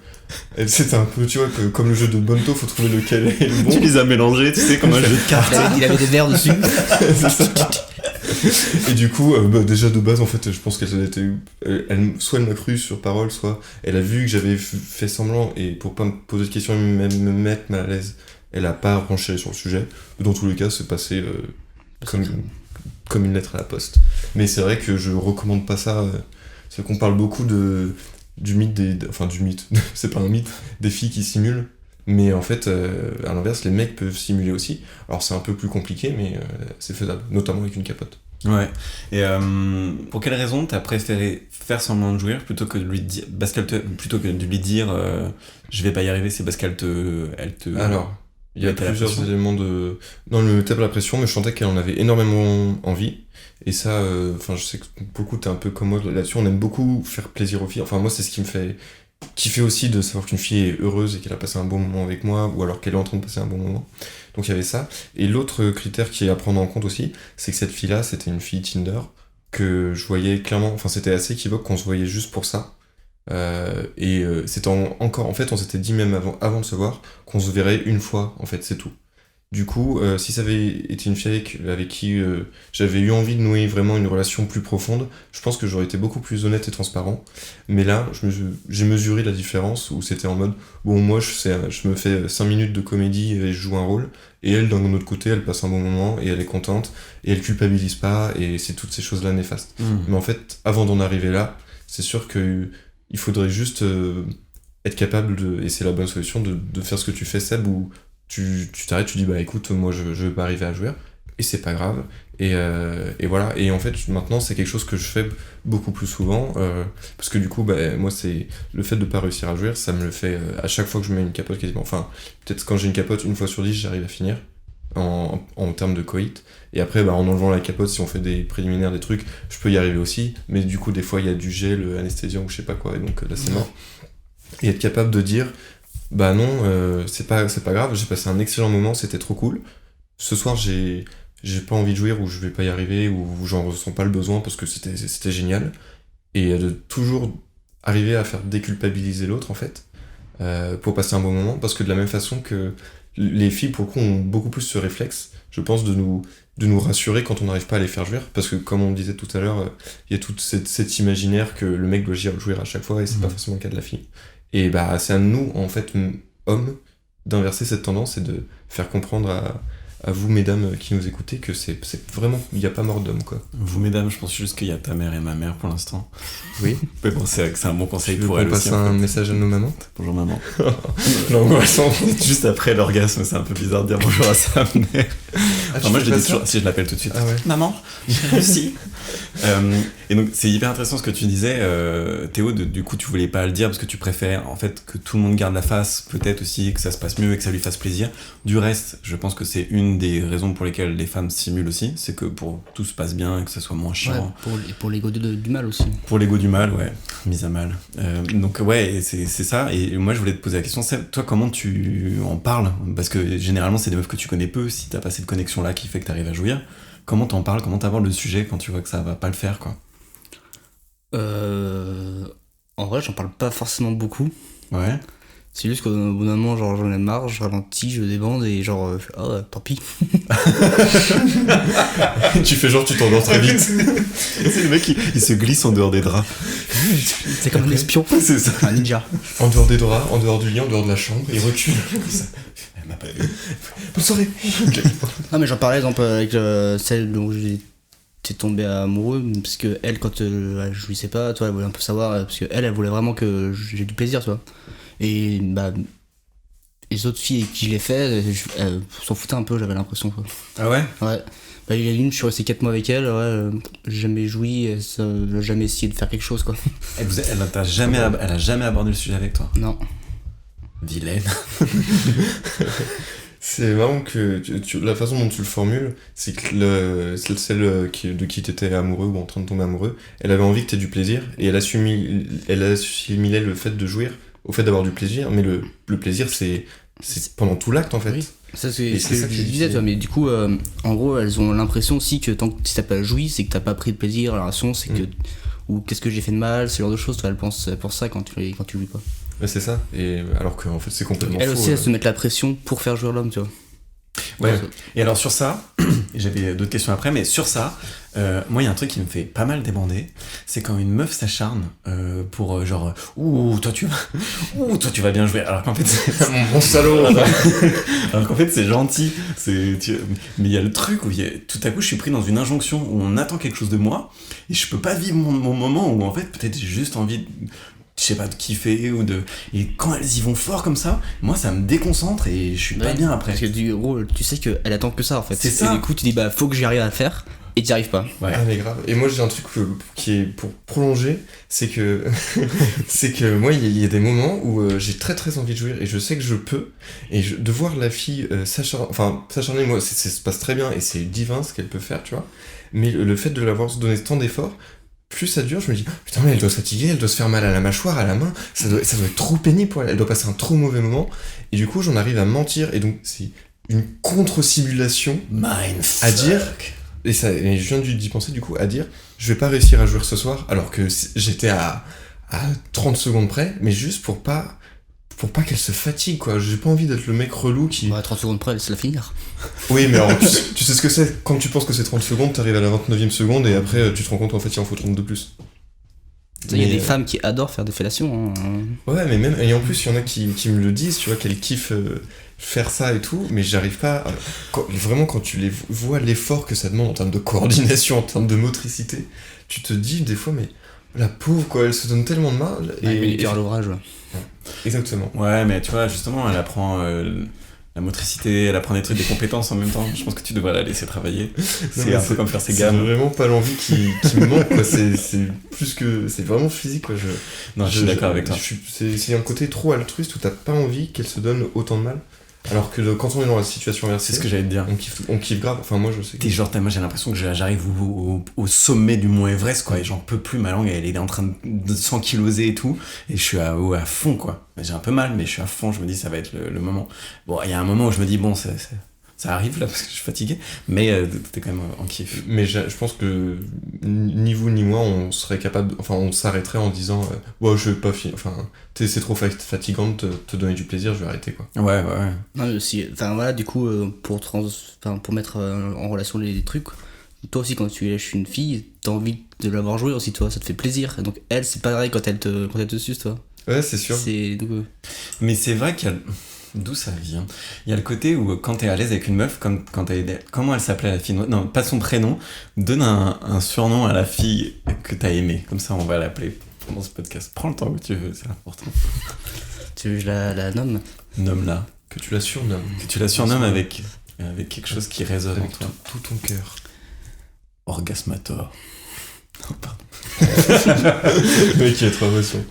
Et c'était un peu, tu vois, comme le jeu de Bonto, faut trouver lequel est le bon. Tu les as mélangés, tu sais, comme un jeu de cartes. Il avait des verres dessus. C'est ça. Et du coup, déjà de base, en fait, je pense qu'elle était. Soit elle m'a cru sur parole, soit elle a vu que j'avais fait semblant, et pour pas me poser de questions et me mettre mal à l'aise, elle a pas renchéré sur le sujet. Dans tous les cas, c'est passé comme une lettre à la poste. Mais c'est vrai que je recommande pas ça. C'est qu'on parle beaucoup du mythe du mythe, c'est pas un mythe, des filles qui simulent. Mais en fait, à l'inverse, les mecs peuvent simuler aussi. Alors c'est un peu plus compliqué, mais c'est faisable, notamment avec une capote. Ouais. Et pour quelle raison t'as préféré faire semblant de jouir plutôt que de lui dire, je vais pas y arriver, c'est parce qu'elle elle te. Alors, il y a mettait la plusieurs pression. éléments de. Non, le mettait pas la pression, mais je sentais qu'elle en avait énormément envie. Et ça, je sais que pour le coup, t'es un peu comme moi là-dessus. On aime beaucoup faire plaisir aux filles. Enfin, moi, c'est ce qui me fait kiffer aussi de savoir qu'une fille est heureuse et qu'elle a passé un bon moment avec moi, ou alors qu'elle est en train de passer un bon moment. Donc il y avait ça. Et l'autre critère qui est à prendre en compte aussi, c'est que cette fille-là, c'était une fille Tinder, que je voyais clairement, enfin c'était assez équivoque qu'on se voyait juste pour ça. C'était encore, en fait, on s'était dit même avant de se voir qu'on se verrait une fois, en fait, c'est tout. Du coup, si ça avait été une fille avec qui j'avais eu envie de nouer vraiment une relation plus profonde, je pense que j'aurais été beaucoup plus honnête et transparent. Mais là, j'ai mesuré la différence où c'était en mode, bon, moi, je me fais 5 minutes de comédie et je joue un rôle, et elle, d'un autre côté, elle passe un bon moment et elle est contente, et elle culpabilise pas, et c'est toutes ces choses-là néfastes. Mais en fait, avant d'en arriver là, c'est sûr que il faudrait juste être capable et c'est la bonne solution, de faire ce que tu fais, Seb, où tu t'arrêtes, tu dis bah écoute, moi je vais pas arriver à jouer, et c'est pas grave, et voilà. Et en fait maintenant c'est quelque chose que je fais beaucoup plus souvent, parce que du coup bah, moi c'est le fait de pas réussir à jouer, ça me le fait à chaque fois que je mets une capote quasiment, enfin peut-être quand j'ai une capote une fois sur 10 j'arrive à finir en termes de coït, et après bah, en enlevant la capote, si on fait des préliminaires, des trucs, je peux y arriver aussi, mais du coup des fois il y a du gel anesthésiant ou je sais pas quoi, et donc là c'est mort. Et être capable de dire bah non, c'est pas grave, j'ai passé un excellent moment, c'était trop cool. Ce soir, j'ai pas envie de jouer, ou je vais pas y arriver, ou j'en ressens pas le besoin parce que c'était génial. Et de toujours arriver à faire déculpabiliser l'autre, en fait, pour passer un bon moment, parce que de la même façon que les filles, pour le coup, ont beaucoup plus ce réflexe, je pense, de nous rassurer quand on n'arrive pas à les faire jouer, parce que comme on disait tout à l'heure, il y a tout cet imaginaire que le mec doit jouer à chaque fois, et c'est pas forcément le cas de la fille. Et bah c'est à nous, en fait, hommes, d'inverser cette tendance et de faire comprendre à vous, mesdames, qui nous écoutez, que c'est vraiment, il n'y a pas mort d'homme, quoi. Vous, mesdames, je pense juste qu'il y a ta mère et ma mère pour l'instant. Oui. Mais bon, c'est un bon conseil Tu veux pour elle qu'on aussi. passe un message à nos mamans? Bonjour maman. L'angoissant. Juste après l'orgasme, c'est un peu bizarre de dire bonjour à sa mère. Enfin, moi je le dis toujours, si je l'appelle tout de suite. Ah ouais. Maman, j'ai réussi. Et donc c'est hyper intéressant ce que tu disais, Théo, du coup tu voulais pas le dire parce que tu préférais en fait que tout le monde garde la face, peut-être aussi que ça se passe mieux et que ça lui fasse plaisir. Du reste, je pense que c'est une des raisons pour lesquelles les femmes simulent aussi, c'est que pour tout se passe bien et que ça soit moins chiant. Ouais, pour l'ego du mal aussi. Pour l'ego du mal, ouais, mise à mal. Donc ouais, c'est ça. Et moi je voulais te poser la question, Seb, toi comment tu en parles? Parce que généralement c'est des meufs que tu connais peu, si t'as pas cette connexion là qui fait que t'arrives à jouir. Comment t'en parles? Comment t'abordes le sujet quand tu vois que ça va pas le faire, quoi? En vrai, j'en parle pas forcément beaucoup. Ouais. C'est juste qu'au bout d'un moment, genre, j'en ai marre, je ralentis, je débande et genre, tant pis. Tu fais genre, tu t'endors très vite. C'est le mec, il se glisse en dehors des draps. C'est comme un espion. C'est ça. Un ninja. En dehors des draps, en dehors du lit, en dehors de la chambre, il recule. Elle m'a pas vu. Bonne soirée. Non, mais j'en parlais, par exemple, avec celle dont j'étais tombé amoureux, parce que elle, quand elle jouissait pas, toi, elle voulait un peu savoir, parce que elle voulait vraiment que j'ai du plaisir, tu vois. Et bah, les autres filles avec qui je l'ai fait, elles s'en foutaient un peu, j'avais l'impression, quoi. Ah ouais? Ouais. Bah, il y a une, je suis resté 4 mois avec elle, j'ai jamais joui, elle n'a jamais essayé de faire quelque chose, quoi. Elle a jamais abordé le sujet avec toi? Non. Vilaine. C'est marrant que la façon dont tu le formules, c'est que celle de qui t'étais amoureux ou en train de tomber amoureux, elle avait envie que t'aies du plaisir, et elle assimilait le fait de jouir au fait d'avoir du plaisir, mais le plaisir c'est pendant tout l'acte, en fait. Oui. Ça, c'est ce ça que que je je disais, disais. toi, mais du coup, en gros, elles ont l'impression aussi que tant que si t'as pas joui, c'est que t'as pas pris de plaisir à la relation, c'est que. Ou qu'est-ce que j'ai fait de mal, ce genre de choses, toi, elles pensent pour ça quand tu jouis pas. Ouais, c'est ça, et alors qu'en fait c'est complètement Elles faux. aussi, elles se mettent la pression pour faire jouer l'homme, tu vois. Ouais. Et alors sur ça, j'avais d'autres questions après, mais sur ça, moi il y a un truc qui me fait pas mal débander, c'est quand une meuf s'acharne pour genre toi tu vas bien jouer, alors qu'en fait c'est Mon salaud. alors qu'en fait c'est gentil, mais il y a le truc où tout à coup je suis pris dans une injonction où on attend quelque chose de moi et je peux pas vivre mon moment où en fait peut-être j'ai juste envie je sais pas, de kiffer et quand elles y vont fort comme ça, moi ça me déconcentre et je suis pas bien après. Parce que du gros, tu sais qu'elle attend que ça en fait. C'est ça. Et du coup, tu dis bah faut que j'y arrive à faire et t'y arrives pas. Ouais. Ah mais grave. Et moi j'ai un truc qui est pour prolonger, c'est que moi il y a des moments où j'ai très très envie de jouir et je sais que je peux, et de voir la fille s'acharner, moi ça se passe très bien et c'est divin ce qu'elle peut faire, tu vois. Mais le fait de l'avoir donné tant d'efforts, plus ça dure, je me dis, putain, mais elle doit se fatiguer, elle doit se faire mal à la mâchoire, à la main, ça doit être trop pénible pour elle, elle doit passer un trop mauvais moment. Et du coup, j'en arrive à mentir, et donc c'est une contre-simulation à dire, et je viens d'y penser du coup, à dire, je vais pas réussir à jouer ce soir, alors que j'étais à 30 secondes près, mais juste pour pas qu'elle se fatigue, quoi. J'ai pas envie d'être le mec relou qui... À 30 secondes près, laisse-la finir. Oui, mais alors, tu sais ce que c'est, quand tu penses que c'est 30 secondes, t'arrives à la 29e seconde, et après, tu te rends compte qu'en fait, il en faut 30 de plus. Il y a des femmes qui adorent faire des fellations. Hein. Ouais, mais même, et en plus, il y en a qui me le disent, tu vois, qu'elles kiffent faire ça et tout, mais j'arrive pas... Vraiment, quand tu les vois l'effort que ça demande en termes de coordination, en termes de motricité, tu te dis, des fois, mais... La pauvre, quoi, elle se donne tellement de mal. Et faire l'ouvrage, ouais. Exactement. Ouais, mais tu vois, justement, elle apprend la motricité, elle apprend des compétences en même temps. Je pense que tu devrais la laisser travailler. C'est un peu comme faire ses gammes. C'est vraiment pas l'envie qui me manque, quoi. C'est plus que... C'est vraiment physique, quoi. Je suis d'accord avec toi. C'est un côté trop altruiste où t'as pas envie qu'elle se donne autant de mal. Alors que quand on est dans la situation inversée, c'est ce que j'allais te dire. On kiffe grave. Enfin, moi, je sais. Moi, j'ai l'impression que j'arrive au sommet du mont Everest, quoi, et j'en peux plus. Ma langue, elle est en train de s'ankyloser et tout, et je suis à fond, quoi. J'ai un peu mal, mais je suis à fond. Je me dis, ça va être le moment. Bon, il y a un moment où je me dis, bon, ça arrive là parce que je suis fatigué, mais t'es quand même en kiff. Mais je pense que ni vous ni moi, on serait capable, enfin, on s'arrêterait en disant, bon, je vais pas finir, enfin, c'est trop fatigant de te donner du plaisir, je vais arrêter, quoi. Ouais. Non, mais aussi, enfin voilà, du coup, pour mettre en relation les trucs, toi aussi, quand tu lèches une fille, t'as envie de l'avoir joué aussi, toi, ça te fait plaisir. Et donc, elle, c'est pareil quand elle te suce, toi. Ouais, c'est sûr. Mais c'est vrai qu'il y a... D'où ça vient? Il y a le côté où quand t'es à l'aise avec une meuf, comme quand comment elle s'appelait la fille? Non, pas son prénom. Donne un surnom à la fille que t'as aimée. Comme ça, on va l'appeler pendant ce podcast. Prends le temps que tu veux, c'est important. Tu veux que je la nomme? Nomme-la. Que tu la surnommes. Que tu la surnommes avec quelque chose qui résonne en toi. Tout ton cœur. Orgasmator. Non, pardon. Le mec qui a trop émotion.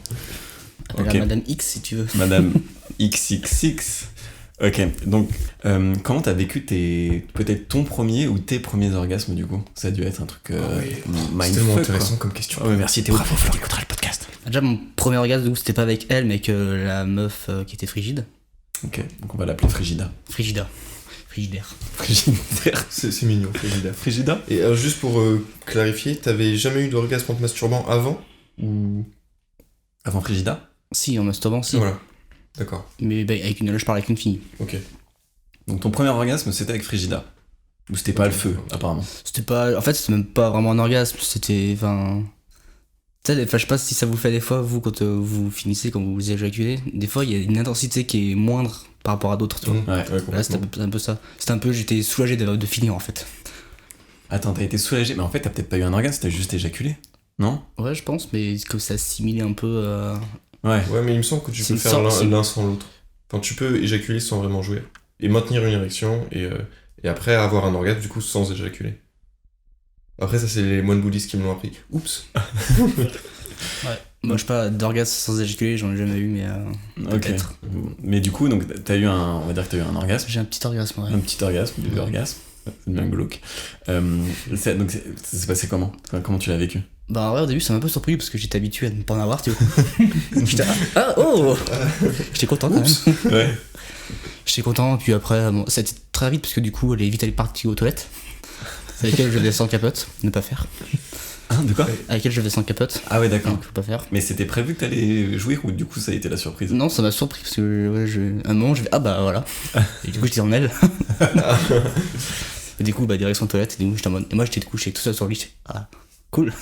Okay. Madame X si tu veux. Madame XXX. Ok, donc comment t'as vécu peut-être ton premier ou tes premiers orgasmes du coup? Ça a dû être un truc mindfuck. C'est tellement intéressant comme question. Ouais, merci Théo. Bravo, tu écouteras le podcast. Déjà mon premier orgasme c'était pas avec elle mais avec la meuf qui était frigide. Ok, donc on va l'appeler Frigidaire. C'est mignon, Frigida. Et juste pour clarifier, t'avais jamais eu d'orgasme en te masturbant avant ou... Avant Frigida? Si, en masturbant, si. Voilà, d'accord. Mais je parle avec une fille. Ok. Donc ton premier orgasme, c'était avec Frigida? Ou c'était pas le feu, apparemment? C'était pas... En fait, c'était même pas vraiment un orgasme, c'était... Enfin, je sais pas si ça vous fait des fois, vous, quand vous finissez, quand vous éjaculez, des fois, il y a une intensité qui est moindre par rapport à d'autres, tu vois. Ouais, là, c'était un peu ça. J'étais soulagé de finir, en fait. Attends, t'as été soulagé? Mais en fait, t'as peut-être pas eu un orgasme, t'as juste éjaculé? Non? Ouais, je pense, mais que ça assimilait un peu... Ouais, mais il me semble que tu peux faire l'un sans l'autre. Enfin, tu peux éjaculer sans vraiment jouir. Et maintenir une érection, et après avoir un orgasme, du coup, sans éjaculer. Après, ça, c'est les moines bouddhistes qui me l'ont appris. Oups. Ouais. Moi, je sais pas, d'orgasme sans éjaculer, j'en ai jamais eu, mais peut-être. Mais du coup, donc, on va dire que t'as eu un orgasme. J'ai un petit orgasme, ouais. Un petit orgasme, deux orgasmes. C'est bien glauque. Donc, ça s'est passé comment? Comment tu l'as vécu? Bah ouais, au début ça m'a un peu surpris parce que j'étais habitué à ne pas en avoir, tu vois. J'étais j'étais content quand même. Ouais. J'étais content, puis après ça a été très vite parce que du coup elle est partie aux toilettes. C'est avec elle je faisais sans capote, ne pas faire. Hein, de quoi? Avec elle je faisais sans capote. Ah ouais, d'accord. Donc faut pas faire. Mais c'était prévu que t'allais jouir ou du coup ça a été la surprise? Non, ça m'a surpris parce que à un moment je vais bah voilà. Et du coup j'étais en elle. Et du coup direction toilette, et du coup j'étais en mode. Et moi j'étais couché tout seul sur le lit. Ah. Cool.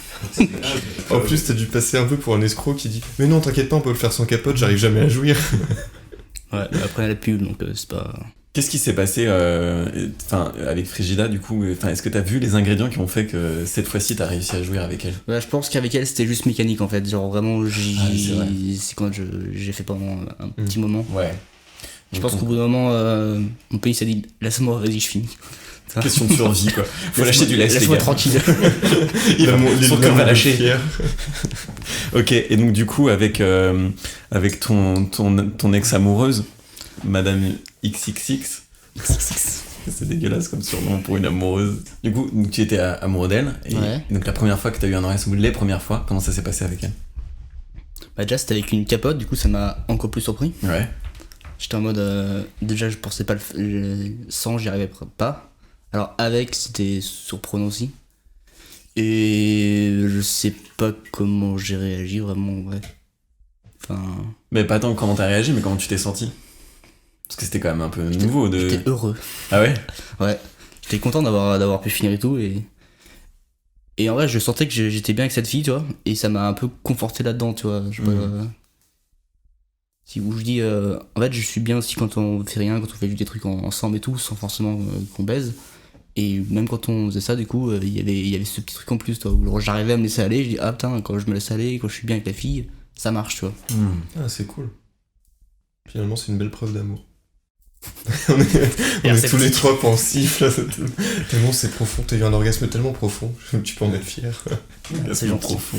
En plus, t'as dû passer un peu pour un escroc qui dit « Mais non, t'inquiète pas, on peut le faire sans capote, j'arrive jamais à jouir. » Ouais, après elle a pu, donc c'est pas... Qu'est-ce qui s'est passé avec Frigida, du coup? Est-ce que t'as vu les ingrédients qui ont fait que cette fois-ci t'as réussi à jouer avec elle? Bah, je pense qu'avec elle c'était juste mécanique en fait, genre vraiment c'est quand j'ai fait pendant un petit moment. Ouais. Je pense qu'au bout d'un moment, mon pays s'est dit « Laisse-moi, vas-y, je finis. » Question de survie, quoi. Faut lâcher du lest, les gars. Laisse-moi tranquille. Son cœur va lâcher. Ok, et donc du coup, avec ton ex-amoureuse, Madame XXX, C'est dégueulasse comme surnom pour une amoureuse. Du coup, donc, tu étais amoureux d'elle. Et Ouais. donc la première fois que t'as eu un orgasme, ou les premières fois, comment ça s'est passé avec elle? Bah déjà c'était avec une capote, du coup ça m'a encore plus surpris. Ouais. J'étais en mode déjà je pensais pas sans j'y arrivais pas. Alors avec c'était surprenant aussi. Et je sais pas comment j'ai réagi vraiment en vrai. Enfin, Mais pas tant comment t'as réagi, mais comment tu t'es senti? Parce que c'était quand même un peu nouveau de... j'étais heureux. Ah ouais? Ouais. J'étais content d'avoir pu finir et tout et en vrai je sentais que j'étais bien avec cette fille, tu vois, et ça m'a un peu conforté là-dedans, tu vois. Je sais pas, si vous je dis en fait je suis bien aussi quand on fait rien, quand on fait juste des trucs ensemble et tout sans forcément qu'on baise. Et même quand on faisait ça, du coup, il y avait ce petit truc en plus, toi, où genre, j'arrivais à me laisser aller, je dis, ah putain, quand je me laisse aller, quand je suis bien avec la fille, ça marche, tu vois. Ah, c'est cool. Finalement, c'est une belle preuve d'amour. on est tous les trois pensifs, là. Tellement c'est profond. T'as eu un orgasme tellement profond. Tu peux en être fier. C'est gentil. profond.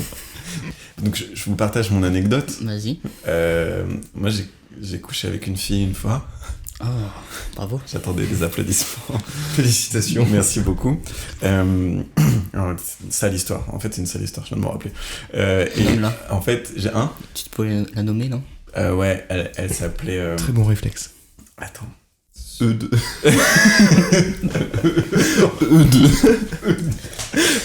Donc je vous partage mon anecdote. Vas-y. Moi j'ai couché avec une fille une fois. Oh, bravo. J'attendais des applaudissements. Félicitations. Merci beaucoup. Alors, c'est une sale histoire. En fait, c'est une sale histoire, je viens de me rappeler. Et Nomme-la. en fait, j'ai un. Tu peux la nommer, non? Ouais, elle s'appelait. Très bon réflexe. Attends. E2. E2.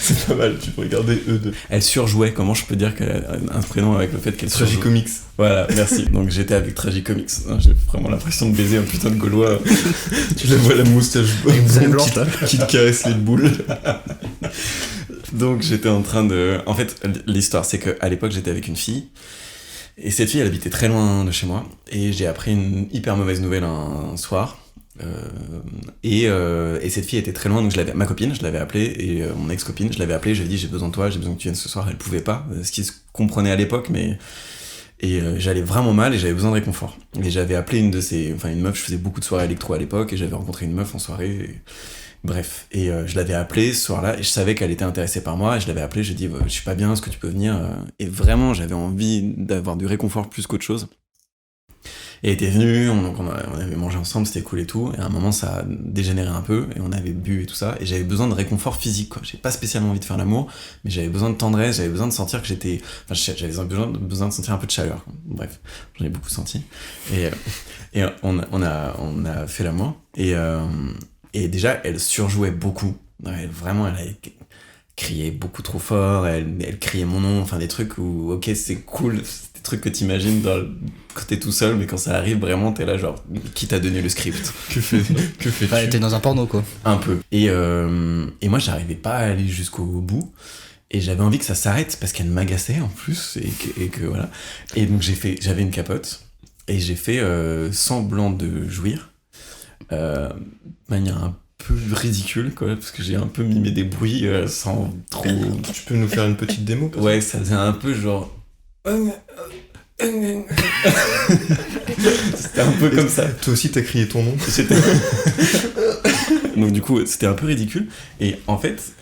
C'est pas mal, tu peux regarder E2. Elle surjouait. Comment je peux dire qu'elle a un prénom avec le fait qu'elle surjoue? Tragicomics. Voilà, merci. Donc j'étais avec Tragicomics. J'ai vraiment l'impression de baiser un putain de Gaulois. Tu la vois la moustache vous blanche, là. qui te caresse les boules. Donc j'étais en train de... En fait, l'histoire, c'est qu'à l'époque, j'étais avec une fille. Et cette fille, elle habitait très loin de chez moi. Et j'ai appris une hyper mauvaise nouvelle un soir. Et cette fille était très loin, donc ma copine, je l'avais appelée, et mon ex-copine, je l'avais appelée, je lui ai dit j'ai besoin de toi, j'ai besoin que tu viennes ce soir. Elle pouvait pas, ce qui se comprenait à l'époque, mais... Et j'allais vraiment mal et j'avais besoin de réconfort. Et j'avais appelé une meuf, je faisais beaucoup de soirées électro à l'époque, et j'avais rencontré une meuf en soirée, bref. Et je l'avais appelée ce soir-là, et je savais qu'elle était intéressée par moi, et je l'avais appelée, je lui ai dit je suis pas bien, est-ce que tu peux venir? Et vraiment, j'avais envie d'avoir du réconfort plus qu'autre chose. Et elle était venue, on avait mangé ensemble, c'était cool et tout, et à un moment ça a dégénéré un peu, et on avait bu et tout ça, et j'avais besoin de réconfort physique, quoi. J'ai pas spécialement envie de faire l'amour, mais j'avais besoin de tendresse, j'avais besoin de sentir que j'avais besoin de sentir un peu de chaleur, quoi. Bref, j'en ai beaucoup senti. Et on a fait l'amour, et déjà elle surjouait beaucoup. Vraiment, elle avait crié beaucoup trop fort, elle criait mon nom, enfin des trucs où, ok, c'est cool, c'est des trucs que t'imagines quand t'es tout seul, mais quand ça arrive vraiment, t'es là genre, qui t'a donné le script? Que fais-tu? Enfin, t'es dans un porno, quoi. Un peu. Et moi, j'arrivais pas à aller jusqu'au bout, et j'avais envie que ça s'arrête, parce qu'elle m'agaçait en plus, et que voilà. Et donc j'avais une capote, et j'ai fait semblant de jouir, de manière un peu ridicule, quoi, parce que j'ai un peu mimé des bruits sans trop... Tu peux nous faire une petite démo? Ouais, ça faisait un peu genre... C'était un peu comme ça. Toi aussi t'as crié ton nom. Donc du coup, c'était un peu ridicule. Et en fait,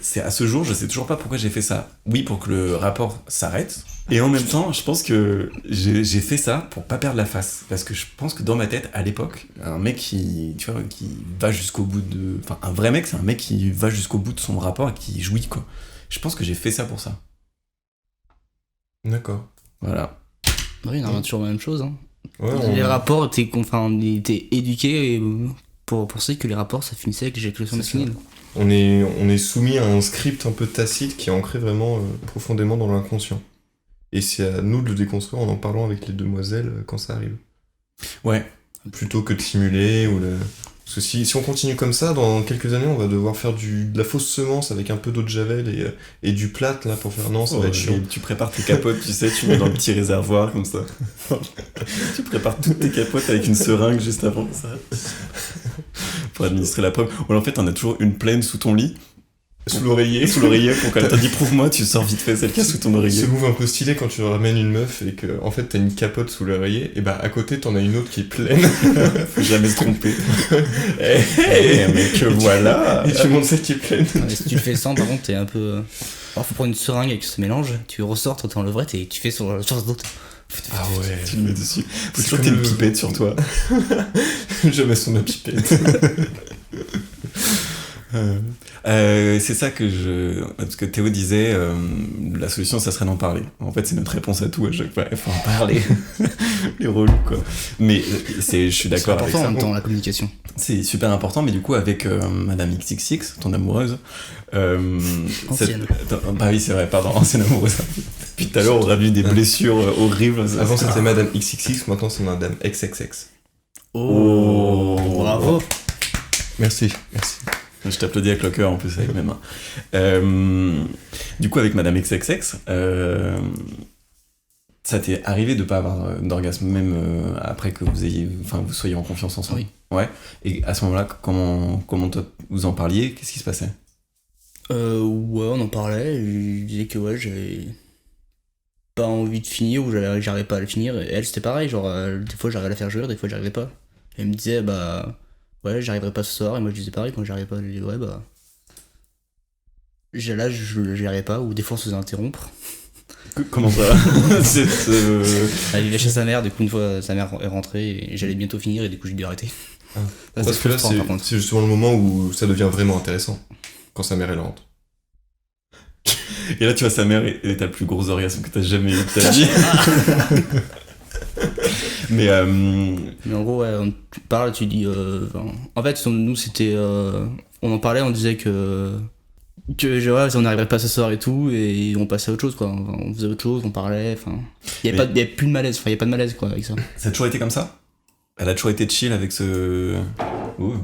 c'est à ce jour, je sais toujours pas pourquoi j'ai fait ça. Oui, pour que le rapport s'arrête. Et en même temps, je pense que j'ai fait ça pour pas perdre la face. Parce que je pense que dans ma tête, à l'époque, un mec qui va jusqu'au bout de... Enfin, un vrai mec, c'est un mec qui va jusqu'au bout de son rapport et qui jouit, quoi. Je pense que j'ai fait ça pour ça. D'accord. Voilà. Oui, on a toujours la même chose, hein. Ouais, Les rapports, on était éduqués pour penser que les rapports, ça finissait avec l'éjaculation C'est ça. masculine. on est soumis à un script un peu tacite qui est ancré vraiment profondément dans l'inconscient. Et c'est à nous de le déconstruire en en parlant avec les demoiselles quand ça arrive. Ouais. Plutôt que de simuler ou le... Parce que si on continue comme ça, dans quelques années, on va devoir faire de la fausse semence avec un peu d'eau de javel et du plâtre là pour faire non, ça va être chiant. Tu prépares tes capotes, tu sais, tu mets dans le petit réservoir comme ça. Tu prépares toutes tes capotes avec une seringue juste avant ça. Pour administrer la preuve. Ou en fait, t'en as toujours une pleine sous ton lit. Sous l'oreiller. Sous l'oreiller, pour quand elle t'a dit prouve-moi, tu sors vite fait celle qui est sous ton oreiller. Ce move un peu stylé quand tu ramènes une meuf et que en fait t'as une capote sous l'oreiller, et bah à côté t'en as une autre qui est pleine. Faut jamais se tromper. Mais que voilà. Et tu montres celle qui est pleine. Ouais, si tu le fais sans, par contre, t'es un peu. Alors, faut prendre une seringue avec ce mélange, tu ressors, toi t'es en levrette et tu fais sur d'autres. Ah ouais. Tu le mets dessus. Faut C'est toujours comme que t'aies une le- pipette sur toi. Jamais son ma pipette. C'est ça que je... Parce que Théo disait, la solution, ça serait d'en parler. En fait, c'est notre réponse à tout à chaque fois. Il faut en parler. Les relous, quoi. Mais je suis d'accord avec C'est important en ça. même temps, la communication. C'est super important, mais du coup, avec Madame XXX, ton amoureuse... Ancienne. Bah oui, c'est vrai, pardon, ancienne amoureuse. Puis tout à l'heure, on a vu des blessures horribles. Avant c'était Madame XXX, maintenant c'est Madame XXX. Oh, bravo. Merci. Je t'applaudis avec le cœur en plus avec mes mains. Du coup, avec Madame XXX, ça t'est arrivé de pas avoir d'orgasme même après que vous soyez en confiance ensemble. Oui. Ouais. Et à ce moment-là, comment toi vous en parliez? Qu'est-ce qui se passait? Ouais, on en parlait. Je disais que ouais, j'avais pas envie de finir ou j'arrivais pas à le finir. Et elle, c'était pareil. Genre, des fois, j'arrivais à la faire jouir, des fois, j'arrivais pas. Elle me disait, bah, ouais, j'arriverai pas ce soir. Et moi, je disais pareil, quand j'arrivais pas, je disais, ouais, bah. Là, j'y arrivais pas, ou des fois, on se faisait interrompre. Comment ça? Elle vivait chez sa mère, du coup, une fois, sa mère est rentrée et j'allais bientôt finir, et du coup, j'ai dû arrêter. Ah. Ça, Parce que là, frustrant, par contre. c'est justement le moment où ça devient vraiment intéressant. Quand sa mère elle rentre. Et là, tu vois sa mère et t'as le plus gros orgasme que t'as jamais eu de ta vie. Mais en gros, ouais, tu parles, tu dis. En fait, nous, c'était. On en parlait, on disait que ouais, on n'arriverait pas ce soir et tout, et on passait à autre chose, quoi. On faisait autre chose, on parlait, enfin. Il y avait plus de malaise, enfin, il y a pas de malaise, quoi, avec ça. ça a toujours été comme ça? Elle a toujours été chill avec ce. Ouh.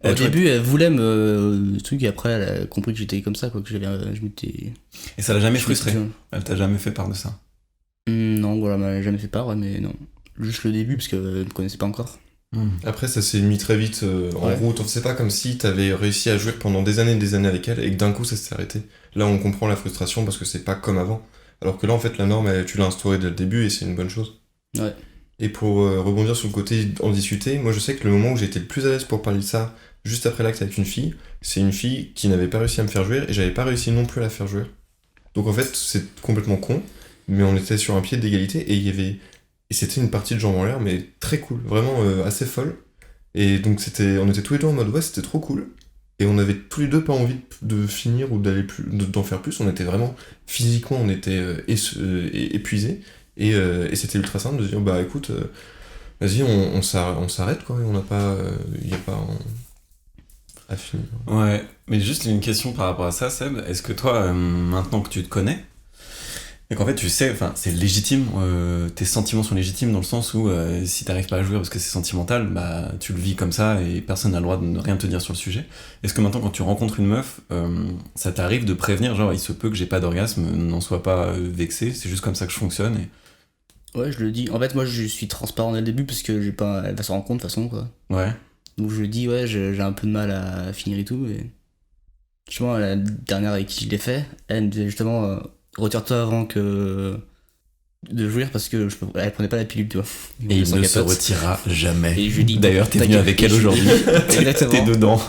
Au début, elle voulait me. truc, et après, elle a compris que j'étais comme ça, quoi, que je m'étais. Et ça l'a jamais je frustré? m'étais- Elle t'a jamais fait part de ça? Non, voilà, elle m'a jamais fait part, ouais, mais non. Juste le début, parce qu'elle me connaissait pas encore. Après, ça s'est mis très vite en Ouais. route. C'est pas comme si t'avais réussi à jouer pendant des années avec elle et que d'un coup ça s'est arrêté. Là, on comprend la frustration parce que c'est pas comme avant. Alors que là, en fait, la norme, tu l'as instaurée dès le début et c'est une bonne chose. Ouais. Et pour rebondir sur le côté en discuter, moi je sais que le moment où j'ai été le plus à l'aise pour parler de ça, juste après l'acte avec une fille, c'est une fille qui n'avait pas réussi à me faire jouir et j'avais pas réussi non plus à la faire jouir. Donc en fait, c'est complètement con, mais on était sur un pied d'égalité et il y avait. Et c'était une partie de jambes en l'air, mais très cool, vraiment assez folle. Et donc on était tous les deux en mode ouais, c'était trop cool. Et on avait tous les deux pas envie de finir ou d'en faire plus. On était vraiment, physiquement, on était épuisés. Et c'était ultra simple de se dire bah écoute, vas-y, on s'arrête quoi. Et on n'a pas. Il n'y a pas à finir. Ouais, mais juste une question par rapport à ça, Seb. Est-ce que toi, maintenant que tu te connais, et qu'en fait tu sais, enfin c'est légitime, tes sentiments sont légitimes dans le sens où si t'arrives pas à jouer parce que c'est sentimental, bah tu le vis comme ça et personne n'a le droit de ne rien te dire sur le sujet. Est-ce que maintenant quand tu rencontres une meuf, ça t'arrive de prévenir, genre il se peut que j'ai pas d'orgasme, n'en sois pas vexé, c'est juste comme ça que je fonctionne et... Ouais, je le dis. En fait, moi, je suis transparent dès le début parce que elle va se rendre compte de toute façon, quoi. Ouais. Donc je lui dis, ouais, j'ai un peu de mal à finir et tout. Et justement, la dernière avec qui je l'ai fait, elle me disait justement, retire-toi avant que de jouir parce que elle prenait pas la pilule, tu vois. Et il Sans ne se capote. retirera jamais. Et je lui dis, D'ailleurs, t'es venu t'inquiète. avec elle Et je lui aujourd'hui. dis- Exactement. T'es dedans.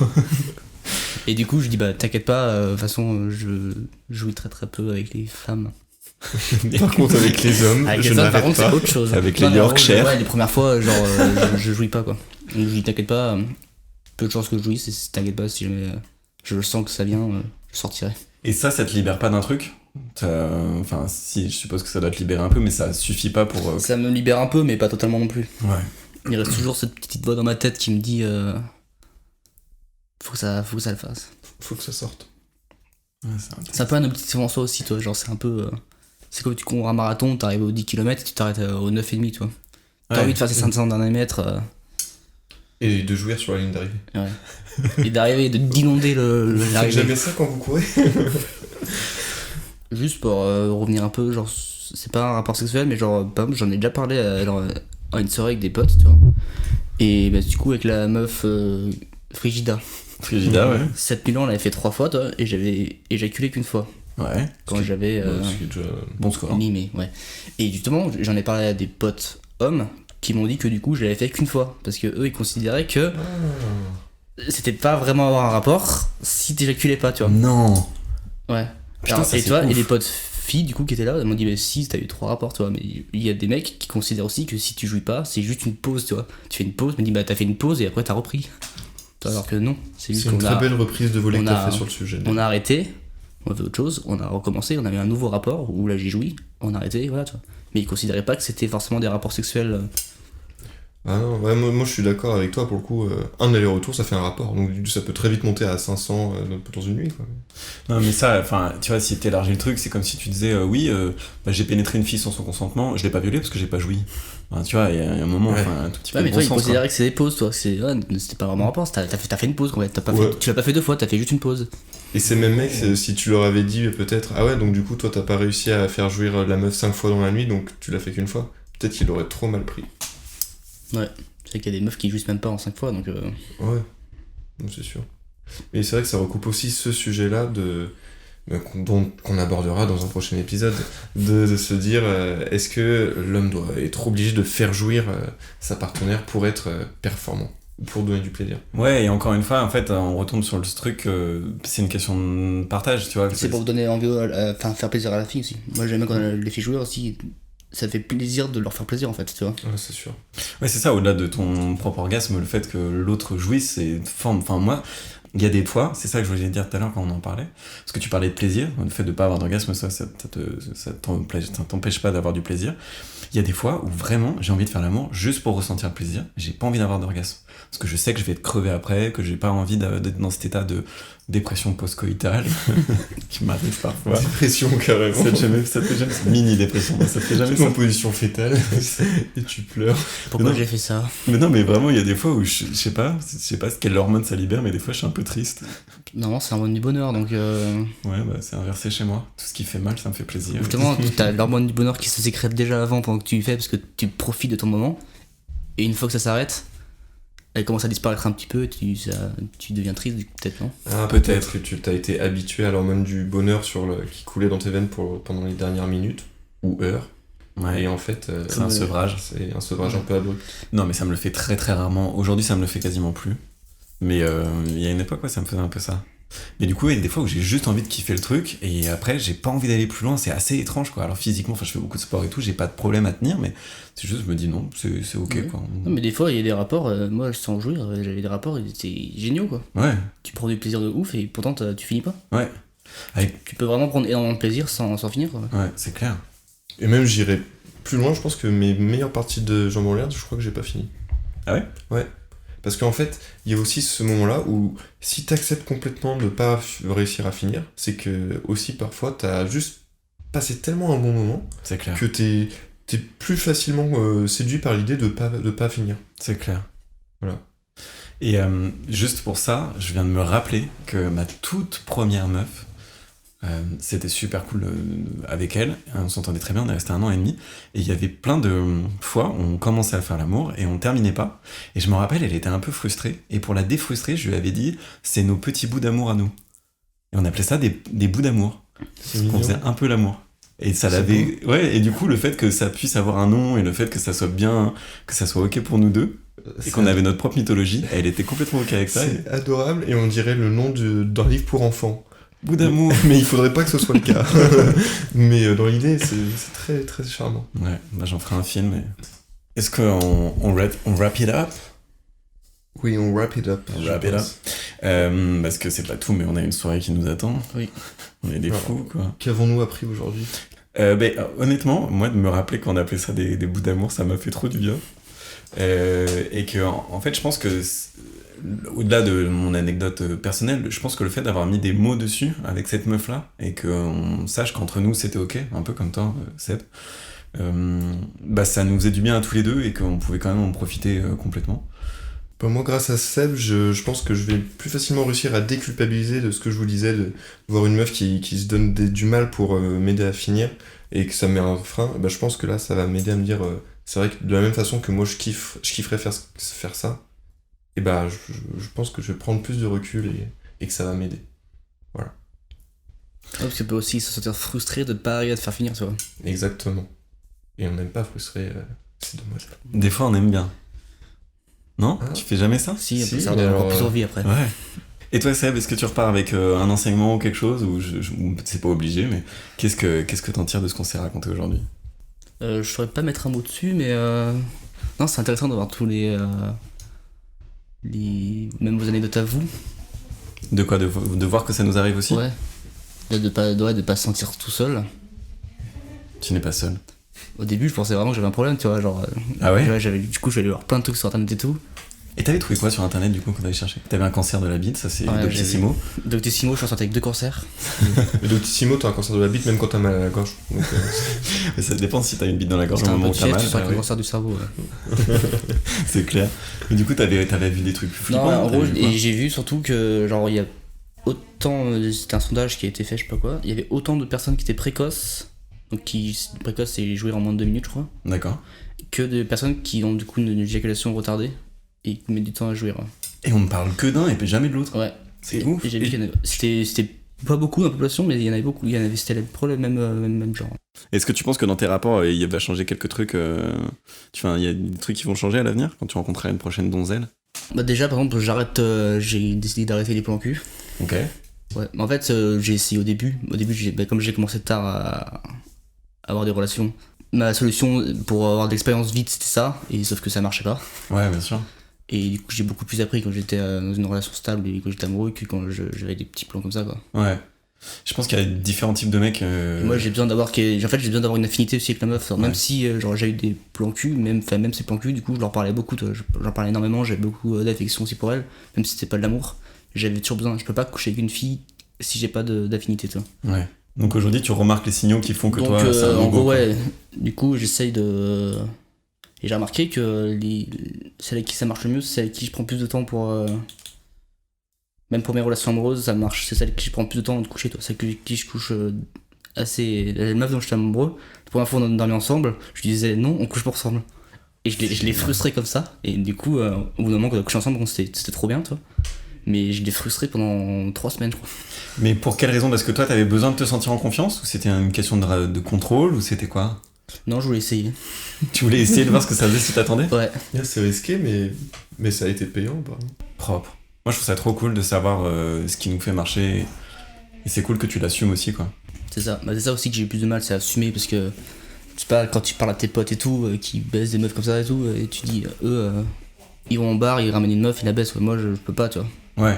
Et du coup, je dis, bah t'inquiète pas, de toute façon, je jouis très très peu avec les femmes. Par contre, avec les hommes, Avec je les hommes, par n'arrête contre, pas. c'est autre chose. Avec Non, les mais en Yorkshire. gros, ouais, les premières fois, genre, je jouis pas, quoi. Donc je dis, t'inquiète pas, peu de chances que je jouisse, et t'inquiète pas, si jamais je sens que ça vient, je sortirai. Et ça te libère pas d'un truc? Enfin, si, je suppose que ça doit te libérer un peu, mais ça suffit pas pour... Ça me libère un peu, mais pas totalement non plus. Ouais. Il reste toujours cette petite voix dans ma tête qui me dit faut que ça le fasse. Faut que ça sorte. Ouais, C'est un peu un objectif en soi aussi, toi. Genre, c'est un peu. C'est comme tu cours un marathon, t'arrives aux 10 km et tu t'arrêtes aux 9,5, toi. T'as envie de faire ces 500 derniers mètres. Et de jouir sur la ligne d'arrivée. Ouais. Et d'arriver, d'inonder Vous faites l'arrivée. jamais ça quand vous courez? Juste pour revenir un peu, genre, c'est pas un rapport sexuel, mais genre, par exemple, j'en ai déjà parlé à une soirée avec des potes, tu vois. Et bah, du coup, avec la meuf Frigida. Frigida, ouais. Cette nuit-là, on l'avait fait 3 fois, toi, et j'avais éjaculé qu'une fois. Ouais. Quand j'avais. C'est déjà... Bon score. Limé, ouais. Et justement, j'en ai parlé à des potes hommes qui m'ont dit que du coup, je l'avais fait qu'une fois. Parce que eux, ils considéraient que c'était pas vraiment avoir un rapport si t'éjaculais pas, tu vois. Non. Ouais. Putain, Alors, ça, et c'est toi, ouf. et les potes filles du coup qui étaient là, elles m'ont dit, mais si, t'as eu 3 rapports, toi. Mais il y a des mecs qui considèrent aussi que si tu jouis pas, c'est juste une pause, tu vois. Tu fais une pause, me dit, bah t'as fait une pause et après t'as repris. Alors que non, c'est juste C'est une qu'on très a, belle reprise de volet que on t'as a- fait sur le sujet. on a arrêté, on a fait autre chose, on a recommencé, on a eu un nouveau rapport où là j'ai joui, on a arrêté, voilà, tu vois. Mais ils considéraient pas que c'était forcément des rapports sexuels. Ah non, ouais, moi je suis d'accord avec toi pour le coup. Un aller-retour, ça fait un rapport. Donc ça peut très vite monter à 500 dans une nuit, quoi. Non, mais ça, enfin, tu vois, si t'élargis le truc, c'est comme si tu disais, j'ai pénétré une fille sans son consentement, je l'ai pas violée parce que j'ai pas joui. Enfin, tu vois, il y a un moment, Ouais. enfin, un tout petit peu Ouais, de mais bon toi, ils sens, quoi. considéraient que c'est des pauses, toi. C'était pas vraiment un rapport, t'as fait une pause, en fait. Ouais. Tu l'as pas fait 2 fois, t'as fait juste une pause. Et ces mêmes mecs, si tu leur avais dit peut-être, ah ouais, donc du coup, toi t'as pas réussi à faire jouir la meuf 5 fois dans la nuit, donc tu l'as fait qu'une fois, peut-être qu'il aurait trop mal pris. Ouais. C'est qu'il y a des meufs qui jouissent même pas en 5 fois, donc. Ouais, donc c'est sûr. Mais c'est vrai que ça recoupe aussi ce sujet-là qu'on abordera dans un prochain épisode, de se dire est-ce que l'homme doit être obligé de faire jouir sa partenaire pour être performant, ou pour donner du plaisir. Ouais, et encore une fois, en fait, on retombe sur le truc, c'est une question de partage, tu vois. C'est pour vous donner envie, faire plaisir à la fille aussi. Moi, j'aime bien quand les filles jouent aussi. Ça fait plaisir de leur faire plaisir, en fait, tu vois. Ouais, c'est sûr. Ouais, c'est ça, au-delà de ton propre orgasme, le fait que l'autre jouisse, c'est une forme. Enfin, moi, il y a des fois, c'est ça que je voulais dire tout à l'heure quand on en parlait, parce que tu parlais de plaisir, le fait de pas avoir d'orgasme, ça t'empêche pas d'avoir du plaisir. Il y a des fois où vraiment j'ai envie de faire l'amour juste pour ressentir le plaisir, j'ai pas envie d'avoir d'orgasme. Parce que je sais que je vais être crevé après, que j'ai pas envie d'être dans cet état de dépression post-coïtale qui m'arrive parfois. Dépression carrément. Ça te fait jamais mini-dépression, ça te fait jamais T'es ça. en position fétale et tu pleures. Pourquoi Non. j'ai fait ça? Mais non, mais vraiment, il y a des fois où je sais pas quelle hormone ça libère, mais des fois je suis un peu triste. Non, c'est un hormone du bonheur, donc. Ouais, bah c'est inversé chez moi. Tout ce qui fait mal, ça me fait plaisir. Justement, t'as l'hormone du bonheur qui se sécrète déjà avant pendant que tu fais, parce que tu profites de ton moment. Et une fois que ça s'arrête, elle commence à disparaître un petit peu, tu deviens triste, peut-être, non? Ah, peut-être que tu t'as été habitué à l'hormone du bonheur qui coulait dans tes veines pendant les dernières minutes ou heures. Ouais. Et en fait, C'est un sevrage. c'est un sevrage un peu abrupt. Non, mais ça me le fait très très rarement. Aujourd'hui, ça me le fait quasiment plus. Mais il y a une époque, ouais, ça me faisait un peu ça. Mais du coup, il y a des fois où j'ai juste envie de kiffer le truc et après, j'ai pas envie d'aller plus loin. C'est assez étrange, quoi. Alors physiquement, je fais beaucoup de sport et tout, j'ai pas de problème à tenir, mais c'est juste, je me dis non, c'est ok, Ouais. quoi. Non, mais des fois, il y a des rapports, moi, sans jouir, j'avais des rapports, ils étaient géniaux, quoi. Ouais, Tu prends du plaisir de ouf et pourtant, tu finis pas. ouais. Tu peux vraiment prendre énormément de plaisir sans finir, quoi. Ouais, c'est clair. Et même, j'irais plus loin, je pense que mes meilleures parties de jambes en l'air, je crois que j'ai pas fini. Ah ouais? Ouais. Parce qu'en fait, il y a aussi ce moment-là où si t'acceptes complètement de pas réussir à finir, c'est que aussi parfois t'as juste passé tellement un bon moment C'est clair. que t'es plus facilement séduit par l'idée de pas finir. C'est clair. Voilà. Et juste pour ça, je viens de me rappeler que ma toute première meuf, c'était super cool avec elle, on s'entendait très bien, on est resté 1 an et demi, et il y avait plein de fois où on commençait à faire l'amour et on terminait pas, et je me rappelle, elle était un peu frustrée, et pour la défrustrer, je lui avais dit, c'est nos petits bouts d'amour à nous. Et on appelait ça des bouts d'amour, C'est on mignon. faisait un peu l'amour. Et ça C'est l'avait... Ouais, et du coup, le fait que ça puisse avoir un nom, et le fait que ça soit bien, que ça soit ok pour nous deux, et qu'on avait notre propre mythologie, elle était complètement ok avec ça. C'est adorable et on dirait le nom d'un livre pour enfants. Bout d'amour. Mais il faudrait pas que ce soit le cas. Mais dans l'idée, c'est très très charmant. Ouais, bah j'en ferai un film. Est-ce qu'on wrap it up? Oui, on wrap it up. On je wrap it pense. Parce que c'est pas tout, mais on a une soirée qui nous attend. Oui. On est des Voilà. fous, quoi. Qu'avons-nous appris aujourd'hui? Honnêtement, moi, de me rappeler qu'on appelait ça des bouts d'amour, ça m'a fait trop du bien. Et que, en fait, je pense que, au-delà de mon anecdote personnelle, je pense que le fait d'avoir mis des mots dessus avec cette meuf-là, et qu'on sache qu'entre nous, c'était ok, un peu comme toi, Seb, ça nous faisait du bien à tous les deux, et qu'on pouvait quand même en profiter complètement. Bah, moi, grâce à Seb, je pense que je vais plus facilement réussir à déculpabiliser de ce que je vous disais, de voir une meuf qui se donne du mal pour m'aider à finir et que ça me met un frein. Bah, je pense que là, ça va m'aider à me dire, c'est vrai que de la même façon que moi, je kifferais faire ça, et bah, je pense que je vais prendre plus de recul et que ça va m'aider. Ouais, parce qu'on peut aussi se sentir frustré de ne pas arriver à te faire finir, tu vois. Exactement. Et on n'aime pas frustrer ces demoiselles. Des fois, on aime bien. Non? Ah. Tu fais jamais ça? Si, Si, ça mais donne encore alors, plus envie après. Ouais. Et toi, Seb, est-ce que tu repars avec un enseignement ou quelque chose, ou c'est pas obligé, mais qu'est-ce que t'en tires de ce qu'on s'est raconté aujourd'hui? Je saurais pas mettre un mot dessus, mais non, c'est intéressant d'avoir tous les même vos anecdotes à vous. De quoi, de voir que ça nous arrive aussi? Ouais. De pas se sentir tout seul. Tu n'es pas seul. Au début, je pensais vraiment que j'avais un problème, tu vois, genre. Ah ouais? Du coup, j'allais voir plein de trucs sur internet et tout. Et t'avais trouvé quoi sur internet du coup quand t'avais cherché? T'avais un cancer de la bite, ça c'est Doctissimo. Doctissimo, je suis ressorti avec 2 cancers. Le Doctissimo, t'as un cancer de la bite même quand t'as mal à la gorge. Donc, Mais ça dépend si t'as une bite dans la gorge au T'as un moment peu où de t'as fièvre, mal. tu sens avec le cancer du cerveau. Ouais. C'est clair. Mais du coup, t'avais vu des trucs flippants? Non, en gros, t'avais vu quoi? et j'ai vu surtout que, genre, il y a autant. C'était un sondage qui a été fait, je sais pas quoi. Il y avait autant de personnes qui étaient précoces. Donc, précoce, c'est jouir en moins de 2 minutes, je crois. D'accord. Que de personnes qui ont du coup une éjaculation retardée et qui mettent du temps à jouir. Ouais. Et on ne parle que d'un et puis jamais de l'autre. Ouais. C'est Et- ouf. et j'ai vu qu'il y en avait- c'était pas beaucoup dans la population, mais il y en avait beaucoup. C'était le même genre. Est-ce que tu penses que dans tes rapports, il va changer quelques trucs il y a des trucs qui vont changer à l'avenir quand tu rencontreras une prochaine donzelle? Bah, déjà, par exemple, j'ai décidé d'arrêter les plans cul. Ok. Ouais. Mais en fait, j'ai essayé au début. Comme j'ai commencé tard à avoir des relations, ma solution pour avoir de l'expérience vite, c'était ça. Et sauf que ça marchait pas. Ouais, bien sûr. Et du coup, j'ai beaucoup plus appris quand j'étais dans une relation stable et quand j'étais amoureux que quand j'avais des petits plans comme ça, quoi. Ouais. Je pense qu'il y a différents types de mecs. Et moi, j'ai besoin d'avoir une affinité aussi avec la meuf. Même Ouais. si genre, j'ai eu des plans cul, même ces plans cul, du coup, je leur parlais beaucoup. J'en parlais énormément, j'avais beaucoup d'affection aussi pour elle, même si c'était pas de l'amour. J'avais toujours besoin. Je peux pas coucher avec une fille si j'ai pas d'affinité, tu vois. Ouais. Donc aujourd'hui, tu remarques les signaux qui font que Donc, toi, c'est un en no-go, gros, quoi. ouais. Du coup, j'essaye de. Et j'ai remarqué que celles avec qui ça marche le mieux, c'est celles avec qui je prends plus de temps pour. Même pour mes relations amoureuses, ça marche. C'est celle avec qui je prends plus de temps de coucher, toi. Celle avec qui je couche assez. La meuf dont j'étais amoureux, la première fois on dormait ensemble, je lui disais non, on couche pas ensemble. Et je l'ai frustré comme ça. Et du coup, au bout d'un moment, quand on a couché ensemble, c'était trop bien, toi. Mais je l'ai frustré pendant 3 semaines, je crois. Mais pour quelle raison? Parce que toi, t'avais besoin de te sentir en confiance? Ou c'était une question de contrôle? Ou c'était quoi? Non, je voulais essayer. Tu voulais essayer de voir ce que ça faisait si t'attendais? Ouais. c'est risqué, mais ça a été payant, par exemple. Propre. Moi, je trouve ça trop cool de savoir ce qui nous fait marcher. Et c'est cool que tu l'assumes aussi, quoi. C'est ça. Bah, c'est ça aussi que j'ai eu plus de mal, c'est à assumer parce que. Je sais pas, quand tu parles à tes potes et tout, qui baissent des meufs comme ça et tout, et tu dis, ils vont en bar, ils ramènent une meuf, ils la baissent. Ouais, moi, je peux pas, tu vois. Ouais.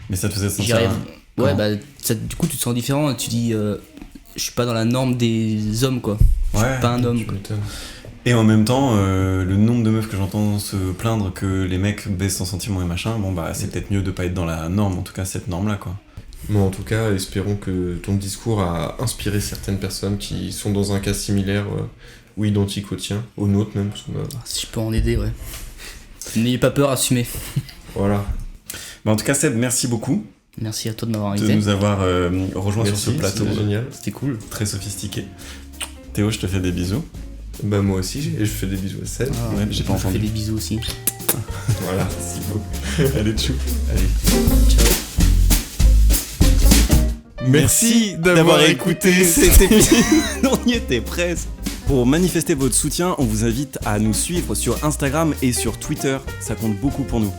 Mais ça te faisait J'y sentir... arrive. Ouais, comment bah, du coup, tu te sens différent et tu dis, je suis pas dans la norme des hommes, quoi. Je Ouais. suis pas un homme, Tu quoi. m'étonnes. Et en même temps, le nombre de meufs que j'entends se plaindre que les mecs baissent sans sentiment et machin, bon bah c'est peut-être mieux de pas être dans la norme, en tout cas cette norme-là, quoi. Mais en tout cas, espérons que ton discours a inspiré certaines personnes qui sont dans un cas similaire ou identique au tien, au nôtre même. Parce qu'on a- Si je peux en aider, ouais. N'ayez pas peur, assumez. Voilà. Bah, en tout cas, Seb, merci beaucoup Merci à toi de m'avoir de invité. nous avoir rejoints Merci, sur ce plateau c'était génial. C'était cool. très sophistiqué. Théo, je te fais des bisous. Bah moi aussi, je fais des bisous à Seb. Ah, Ouais, mais j'ai pas je fais entendu. des bisous aussi. Voilà. Merci beaucoup. Allez, tchou. Allez. Ciao. Merci d'avoir écouté cet épisode. On y était presque. Pour manifester votre soutien, on vous invite à nous suivre sur Instagram et sur Twitter. Ça compte beaucoup pour nous.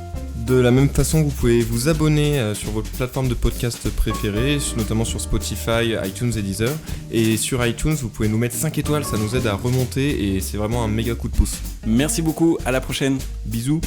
De la même façon, vous pouvez vous abonner sur votre plateforme de podcast préférée, notamment sur Spotify, iTunes et Deezer. Et sur iTunes, vous pouvez nous mettre 5 étoiles, ça nous aide à remonter et c'est vraiment un méga coup de pouce. Merci beaucoup, à la prochaine. Bisous.